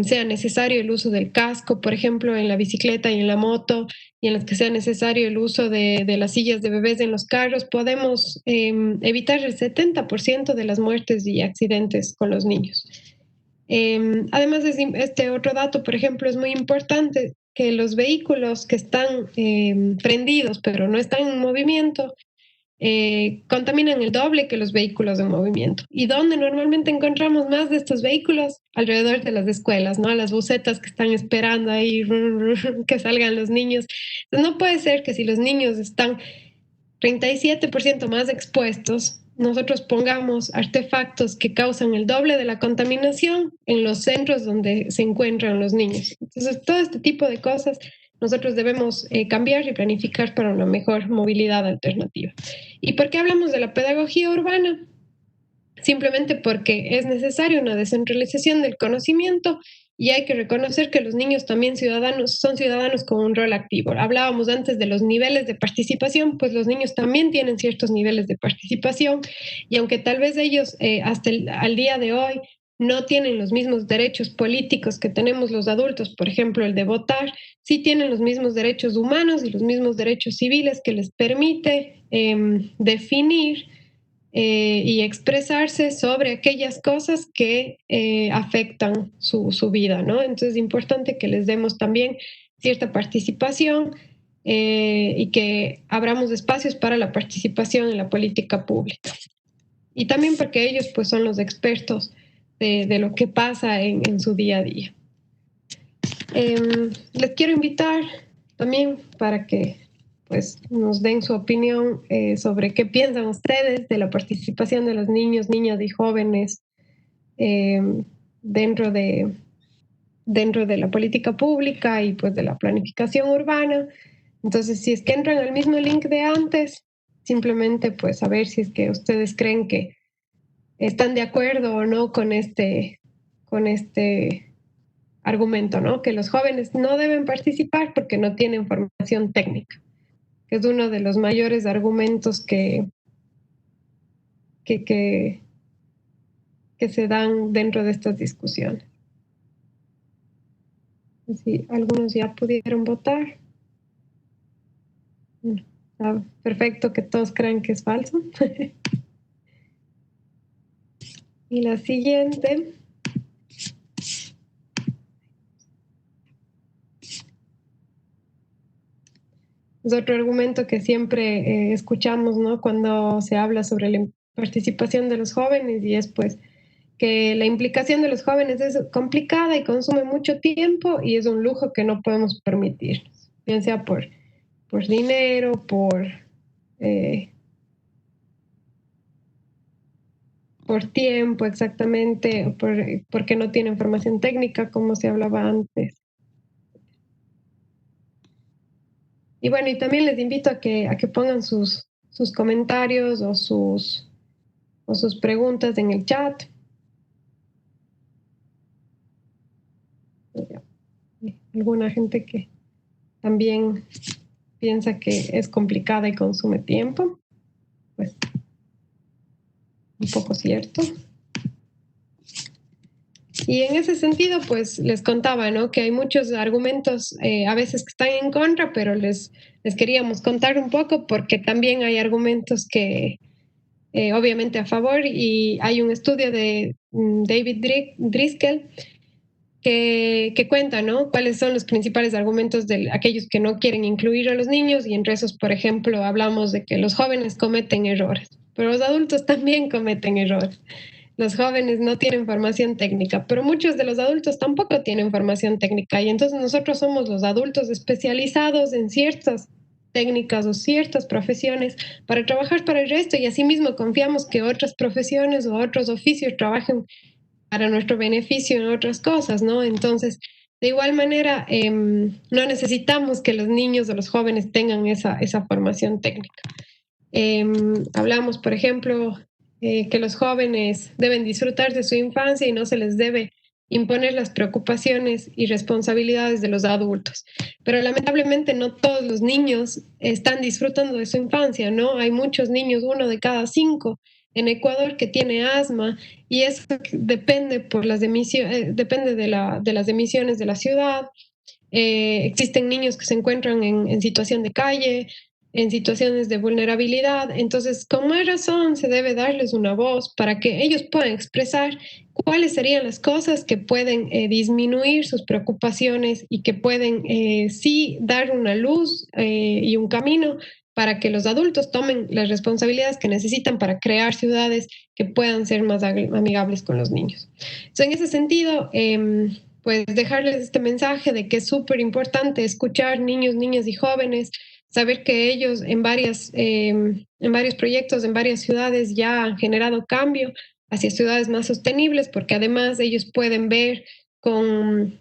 sea necesario el uso del casco, por ejemplo, en la bicicleta y en la moto, y en las que sea necesario el uso de las sillas de bebés en los carros, podemos evitar el 70% de las muertes y accidentes con los niños. Además, este otro dato, por ejemplo, es muy importante, que los vehículos que están prendidos pero no están en movimiento contaminan el doble que los vehículos en movimiento. ¿Y dónde normalmente encontramos más de estos vehículos? Alrededor de las escuelas, ¿no? Las busetas que están esperando ahí que salgan los niños. Entonces, no puede ser que si los niños están 37% más expuestos, nosotros pongamos artefactos que causan el doble de la contaminación en los centros donde se encuentran los niños. Entonces, todo este tipo de cosas nosotros debemos cambiar y planificar para una mejor movilidad alternativa. ¿Y por qué hablamos de la pedagogía urbana? Simplemente porque es necesaria una descentralización del conocimiento y hay que reconocer que los niños también son ciudadanos con un rol activo. Hablábamos antes de los niveles de participación, pues los niños también tienen ciertos niveles de participación, y aunque tal vez ellos al día de hoy no tienen los mismos derechos políticos que tenemos los adultos, por ejemplo, el de votar, sí tienen los mismos derechos humanos y los mismos derechos civiles que les permite definir y expresarse sobre aquellas cosas que afectan su vida, ¿no? Entonces es importante que les demos también cierta participación y que abramos espacios para la participación en la política pública. Y también porque ellos pues son los expertos de lo que pasa en su día a día. Les quiero invitar también para que pues, nos den su opinión sobre qué piensan ustedes de la participación de los niños, niñas y jóvenes dentro de la política pública y pues de la planificación urbana. Entonces, si es que entran al mismo link de antes, simplemente pues a ver si es que ustedes creen que están de acuerdo o no con este argumento, ¿no? Que los jóvenes no deben participar porque no tienen formación técnica, que es uno de los mayores argumentos que se dan dentro de estas discusiones. Si algunos ya pudieron votar. Perfecto, que todos crean que es falso. Y la siguiente. Es otro argumento que siempre escuchamos, ¿no? Cuando se habla sobre la participación de los jóvenes, y es pues que la implicación de los jóvenes es complicada y consume mucho tiempo y es un lujo que no podemos permitirnos, bien sea por dinero, por tiempo exactamente, porque no tienen formación técnica, como se hablaba antes. Y bueno, y también les invito a que pongan sus comentarios o sus preguntas en el chat. Alguna gente que también piensa que es complicada y consume tiempo, pues un poco cierto. Y en ese sentido, pues les contaba, ¿no? Que hay muchos argumentos a veces que están en contra, pero les queríamos contar un poco porque también hay argumentos que obviamente a favor, y hay un estudio de David Driscoll que cuenta, ¿no? Cuáles son los principales argumentos de aquellos que no quieren incluir a los niños, y entre esos, por ejemplo, hablamos de que los jóvenes cometen errores, pero los adultos también cometen errores. Los jóvenes no tienen formación técnica, pero muchos de los adultos tampoco tienen formación técnica, y entonces nosotros somos los adultos especializados en ciertas técnicas o ciertas profesiones para trabajar para el resto, y asimismo confiamos que otras profesiones o otros oficios trabajen para nuestro beneficio en otras cosas, ¿no? Entonces, de igual manera, no necesitamos que los niños o los jóvenes tengan esa formación técnica. Hablamos, por ejemplo, que los jóvenes deben disfrutar de su infancia y no se les debe imponer las preocupaciones y responsabilidades de los adultos. Pero lamentablemente no todos los niños están disfrutando de su infancia, ¿no? Hay muchos niños, 1 de cada 5 en Ecuador, que tiene asma, y eso depende depende de las emisiones de la ciudad. Existen niños que se encuentran en situación de calle, en situaciones de vulnerabilidad. Entonces, con más razón se debe darles una voz para que ellos puedan expresar cuáles serían las cosas que pueden disminuir sus preocupaciones y que pueden sí dar una luz y un camino para que los adultos tomen las responsabilidades que necesitan para crear ciudades que puedan ser más amigables con los niños. Entonces, en ese sentido, pues dejarles este mensaje de que es súper importante escuchar niños, niñas y jóvenes, saber que ellos en varios proyectos, en varias ciudades ya han generado cambio hacia ciudades más sostenibles, porque además ellos pueden ver con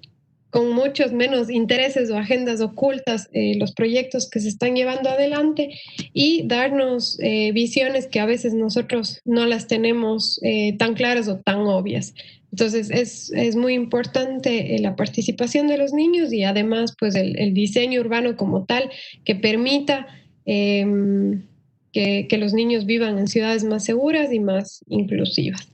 muchos menos intereses o agendas ocultas los proyectos que se están llevando adelante, y darnos visiones que a veces nosotros no las tenemos tan claras o tan obvias. Entonces es muy importante la participación de los niños, y además pues el diseño urbano como tal que permita que los niños vivan en ciudades más seguras y más inclusivas.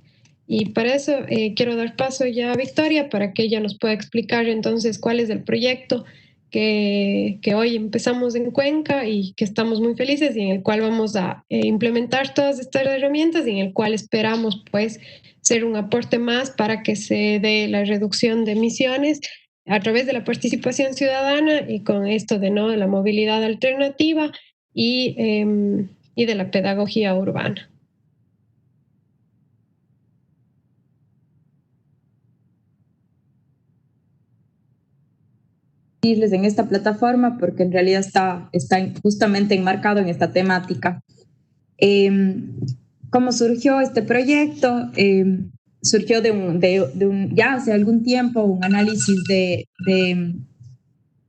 Y para eso quiero dar paso ya a Victoria para que ella nos pueda explicar entonces cuál es el proyecto que hoy empezamos en Cuenca y que estamos muy felices, y en el cual vamos a implementar todas estas herramientas, y en el cual esperamos pues ser un aporte más para que se dé la reducción de emisiones a través de la participación ciudadana, y con esto de la movilidad alternativa y de la pedagogía urbana. En esta plataforma, porque en realidad está justamente enmarcado en esta temática. ¿Cómo surgió este proyecto? Surgió de un ya hace algún tiempo un análisis de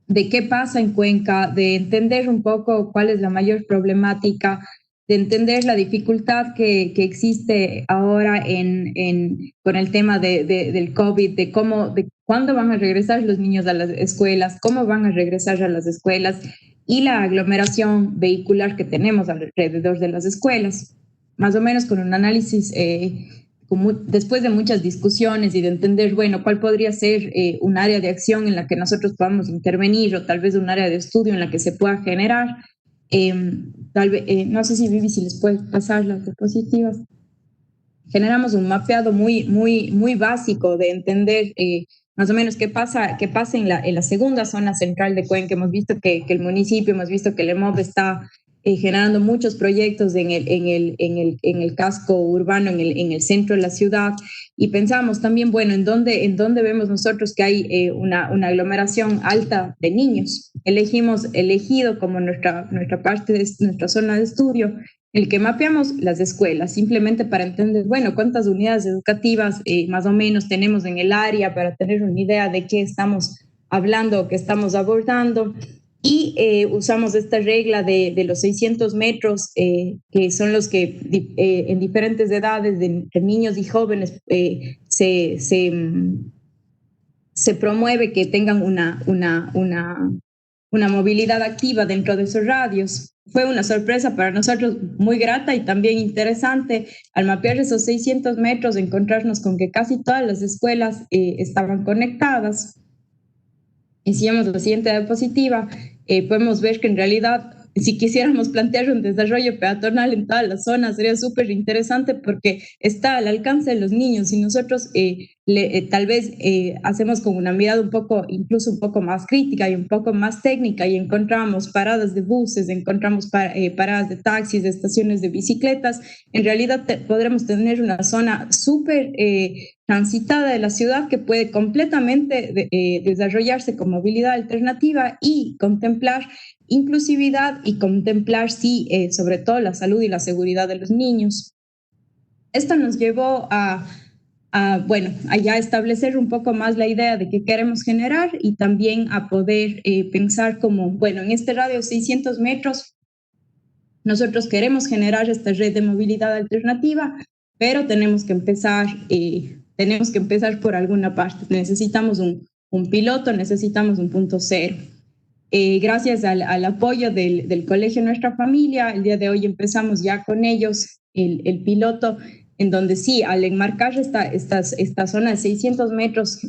de qué pasa en Cuenca, de entender un poco cuál es la mayor problemática, de entender la dificultad que existe ahora con el tema del COVID, de cuándo van a regresar los niños a las escuelas, cómo van a regresar a las escuelas y la aglomeración vehicular que tenemos alrededor de las escuelas. Más o menos con un análisis, después de muchas discusiones y de entender, bueno, cuál podría ser un área de acción en la que nosotros podamos intervenir o tal vez un área de estudio en la que se pueda generar. No sé si Vivi, si les puede pasar las diapositivas. Generamos un mapeado muy básico de entender más o menos qué pasa en la segunda zona central de Cuenca. Hemos visto que el municipio, hemos visto que el EMOB está generando muchos proyectos en el casco urbano, en el centro de la ciudad, y pensamos también, bueno, ¿en dónde vemos nosotros que hay una aglomeración alta de niños? Elegido como nuestra parte de nuestra zona de estudio, el que mapeamos las escuelas, simplemente para entender, bueno, cuántas unidades educativas más o menos tenemos en el área, para tener una idea de qué estamos hablando o qué estamos abordando. Y usamos esta regla de los 600 metros, que son los que en diferentes edades, de niños y jóvenes, se promueve que tengan una movilidad activa dentro de esos radios. Fue una sorpresa para nosotros muy grata y también interesante al mapear esos 600 metros, encontrarnos con que casi todas las escuelas estaban conectadas. Y si vemos la siguiente diapositiva, podemos ver que en realidad, si quisiéramos plantear un desarrollo peatonal en toda la zona, sería súper interesante porque está al alcance de los niños, y nosotros tal vez hacemos con una mirada incluso un poco más crítica y un poco más técnica, y encontramos paradas de buses, encontramos paradas de taxis, de estaciones de bicicletas. En realidad podremos tener una zona súper transitada de la ciudad que puede completamente desarrollarse con movilidad alternativa y contemplar inclusividad y contemplar, sí, sobre todo la salud y la seguridad de los niños. Esto nos llevó a ya establecer un poco más la idea de qué queremos generar, y también a poder pensar como, bueno, en este radio 600 metros, nosotros queremos generar esta red de movilidad alternativa, pero tenemos que empezar por alguna parte. Necesitamos un piloto, necesitamos un punto cero. Gracias al apoyo del Colegio Nuestra Familia, el día de hoy empezamos ya con ellos el piloto, en donde sí, al enmarcar esta zona de 600 metros,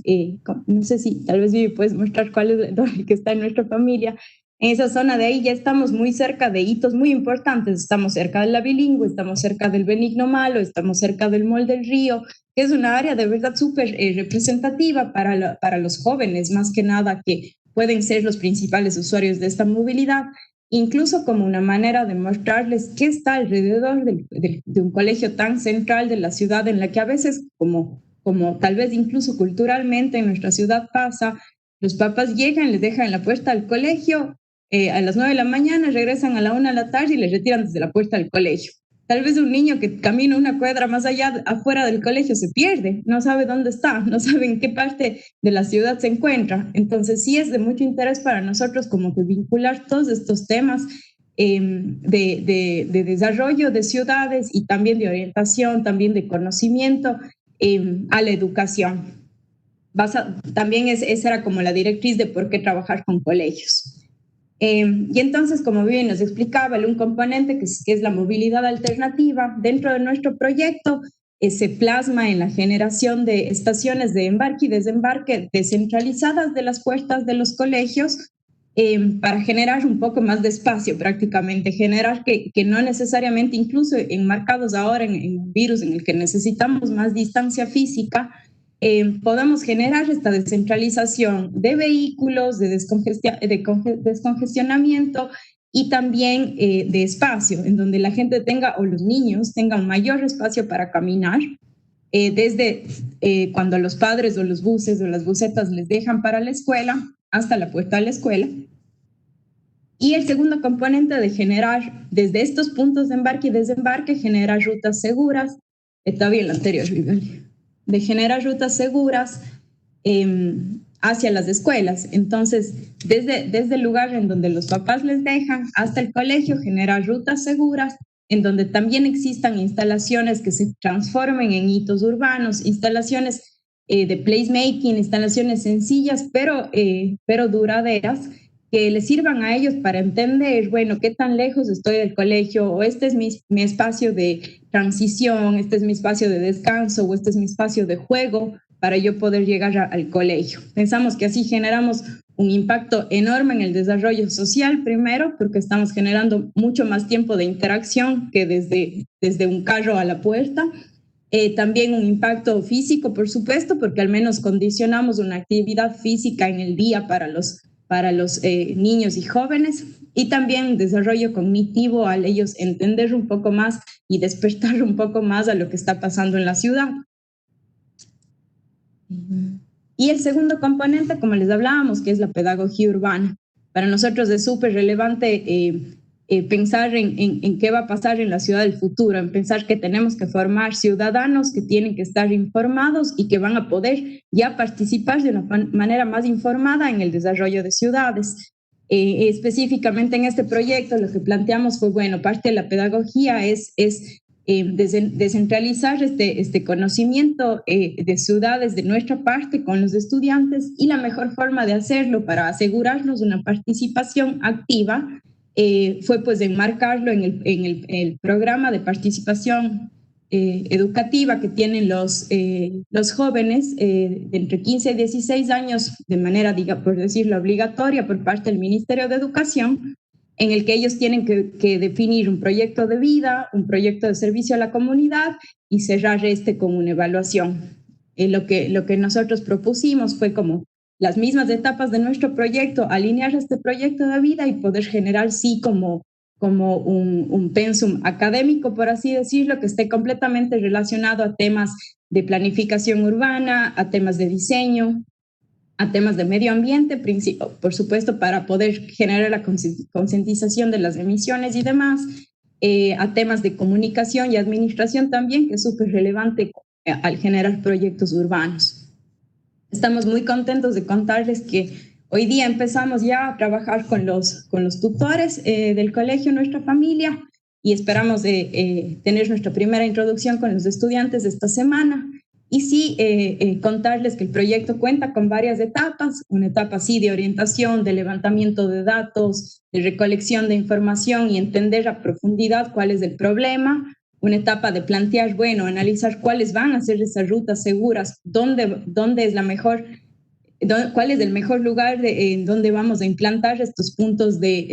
no sé si tal vez Vivi puedes mostrar cuál es el que está en Nuestra Familia. En esa zona de ahí ya estamos muy cerca de hitos muy importantes. Estamos cerca de la Bilingüe, estamos cerca del Benigno Malo, estamos cerca del Mall del Río, que es una área de verdad súper representativa para los jóvenes, más que nada, que pueden ser los principales usuarios de esta movilidad, incluso como una manera de mostrarles qué está alrededor de un colegio tan central de la ciudad, en la que a veces, como tal vez incluso culturalmente en nuestra ciudad pasa, los papás llegan, les dejan en la puerta del colegio a las 9 de la mañana, regresan a la 1 de la tarde y les retiran desde la puerta del colegio. Tal vez un niño que camina una cuadra más allá, afuera del colegio, se pierde, no sabe dónde está, no sabe en qué parte de la ciudad se encuentra. Entonces sí es de mucho interés para nosotros como que vincular todos estos temas de desarrollo de ciudades, y también de orientación, también de conocimiento a la educación. También esa era como la directriz de por qué trabajar con colegios. Y entonces, como bien nos explicaba, un componente que es la movilidad alternativa, dentro de nuestro proyecto se plasma en la generación de estaciones de embarque y desembarque descentralizadas de las puertas de los colegios, para generar un poco más de espacio, prácticamente generar que no necesariamente, incluso enmarcados ahora en un virus en el que necesitamos más distancia física, podamos generar esta descentralización de vehículos, de descongestionamiento, y también de espacio, en donde la gente tenga, o los niños tengan mayor espacio para caminar, desde cuando los padres o los buses o las busetas les dejan para la escuela hasta la puerta de la escuela. Y el segundo componente de generar desde estos puntos de embarque y desembarque, generar rutas seguras, está bien la anterior, Vivian, de generar rutas seguras hacia las escuelas. Entonces, desde el lugar en donde los papás les dejan hasta el colegio, generar rutas seguras, en donde también existan instalaciones que se transformen en hitos urbanos, instalaciones de placemaking, instalaciones sencillas, pero duraderas, que les sirvan a ellos para entender, bueno, qué tan lejos estoy del colegio, o este es mi espacio de transición, este es mi espacio de descanso, o este es mi espacio de juego, para yo poder llegar al colegio. Pensamos que así generamos un impacto enorme en el desarrollo social, primero, porque estamos generando mucho más tiempo de interacción que desde un carro a la puerta. También un impacto físico, por supuesto, porque al menos condicionamos una actividad física en el día para los niños y jóvenes, y también un desarrollo cognitivo al ellos entender un poco más y despertar un poco más a lo que está pasando en la ciudad. Y el segundo componente, como les hablábamos, que es la pedagogía urbana. Para nosotros es súper relevante pensar en qué va a pasar en la ciudad del futuro, en pensar que tenemos que formar ciudadanos que tienen que estar informados y que van a poder ya participar de una manera más informada en el desarrollo de ciudades. Específicamente en este proyecto lo que planteamos fue, bueno, parte de la pedagogía es descentralizar este conocimiento de ciudades de nuestra parte con los estudiantes, y la mejor forma de hacerlo para asegurarnos una participación activa fue pues enmarcarlo en el programa de participación educativa que tienen los jóvenes de entre 15 y 16 años de manera, por decirlo, obligatoria por parte del Ministerio de Educación, en el que ellos tienen que definir un proyecto de vida, un proyecto de servicio a la comunidad y cerrar con una evaluación. Lo que nosotros propusimos fue como las mismas etapas de nuestro proyecto, alinear este proyecto de vida y poder generar como un pensum académico, por así decirlo, que esté completamente relacionado a temas de planificación urbana, a temas de diseño, a temas de medio ambiente, por supuesto, para poder generar la concientización de las emisiones y demás, a temas de comunicación y administración también, que es súper relevante al generar proyectos urbanos. Estamos muy contentos de contarles que hoy día empezamos ya a trabajar con los tutores del colegio, nuestra familia, y esperamos tener nuestra primera introducción con los estudiantes esta semana. Y sí, contarles que el proyecto cuenta con varias etapas, una etapa sí de orientación, de levantamiento de datos, de recolección de información y entender a profundidad cuál es el problema, una etapa de plantear, bueno, analizar cuáles van a ser esas rutas seguras, dónde es la mejor, cuál es el mejor lugar en donde vamos a implantar estos puntos de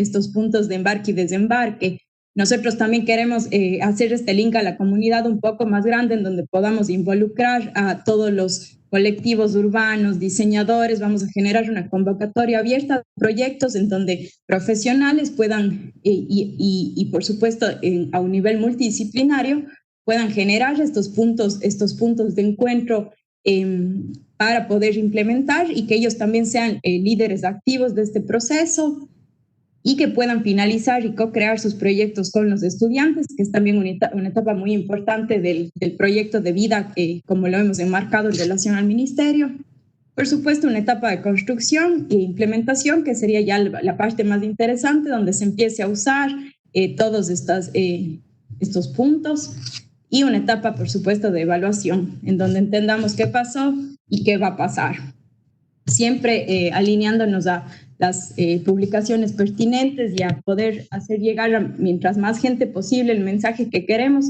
embarque y desembarque. Nosotros también queremos hacer este link a la comunidad un poco más grande, en donde podamos involucrar a todos los colectivos urbanos, diseñadores. Vamos a generar una convocatoria abierta de proyectos en donde profesionales puedan, y por supuesto a un nivel multidisciplinario, puedan generar estos puntos de encuentro para poder implementar, y que ellos también sean líderes activos de este proceso, y que puedan finalizar y co-crear sus proyectos con los estudiantes, que es también una etapa muy importante del proyecto de vida, como lo hemos enmarcado en relación al ministerio. Por supuesto, una etapa de construcción e implementación, que sería ya la parte más interesante, donde se empiece a usar todos estos puntos, y una etapa, por supuesto, de evaluación, en donde entendamos qué pasó y qué va a pasar. Siempre alineándonos a las publicaciones pertinentes y a poder hacer llegar a mientras más gente posible el mensaje que queremos,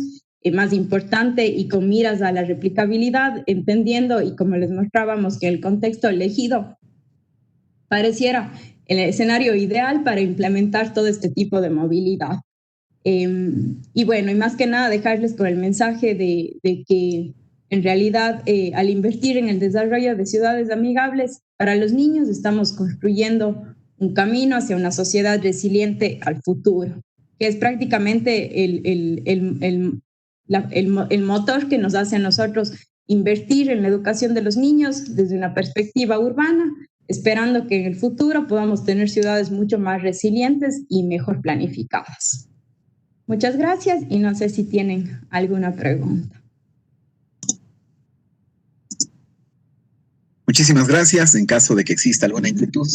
más importante, y con miras a la replicabilidad, entendiendo, y como les mostrábamos, que el contexto elegido pareciera el escenario ideal para implementar todo este tipo de movilidad. Y bueno, y más que nada dejarles con el mensaje de que en realidad al invertir en el desarrollo de ciudades amigables para los niños, estamos construyendo un camino hacia una sociedad resiliente al futuro, que es prácticamente el motor que nos hace a nosotros invertir en la educación de los niños desde una perspectiva urbana, esperando que en el futuro podamos tener ciudades mucho más resilientes y mejor planificadas. Muchas gracias, y no sé si tienen alguna pregunta. Muchísimas gracias. En caso de que exista alguna inquietud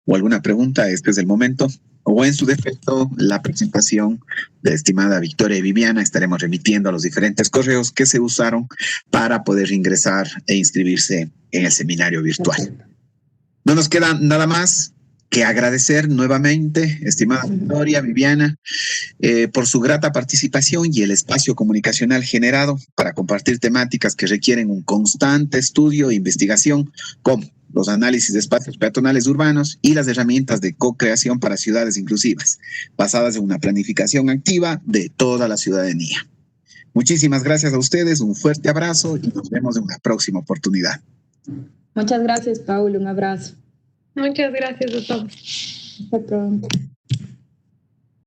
o alguna pregunta, este es el momento. O en su defecto, la presentación de la estimada Victoria y Viviana estaremos remitiendo a los diferentes correos que se usaron para poder ingresar e inscribirse en el seminario virtual. No nos queda nada más que agradecer nuevamente, estimada Victoria, Viviana, por su grata participación y el espacio comunicacional generado para compartir temáticas que requieren un constante estudio e investigación, como los análisis de espacios peatonales urbanos y las herramientas de co-creación para ciudades inclusivas, basadas en una planificación activa de toda la ciudadanía. Muchísimas gracias a ustedes, un fuerte abrazo y nos vemos en una próxima oportunidad. Muchas gracias, Paul, un abrazo. Muchas gracias a todos. Hasta pronto.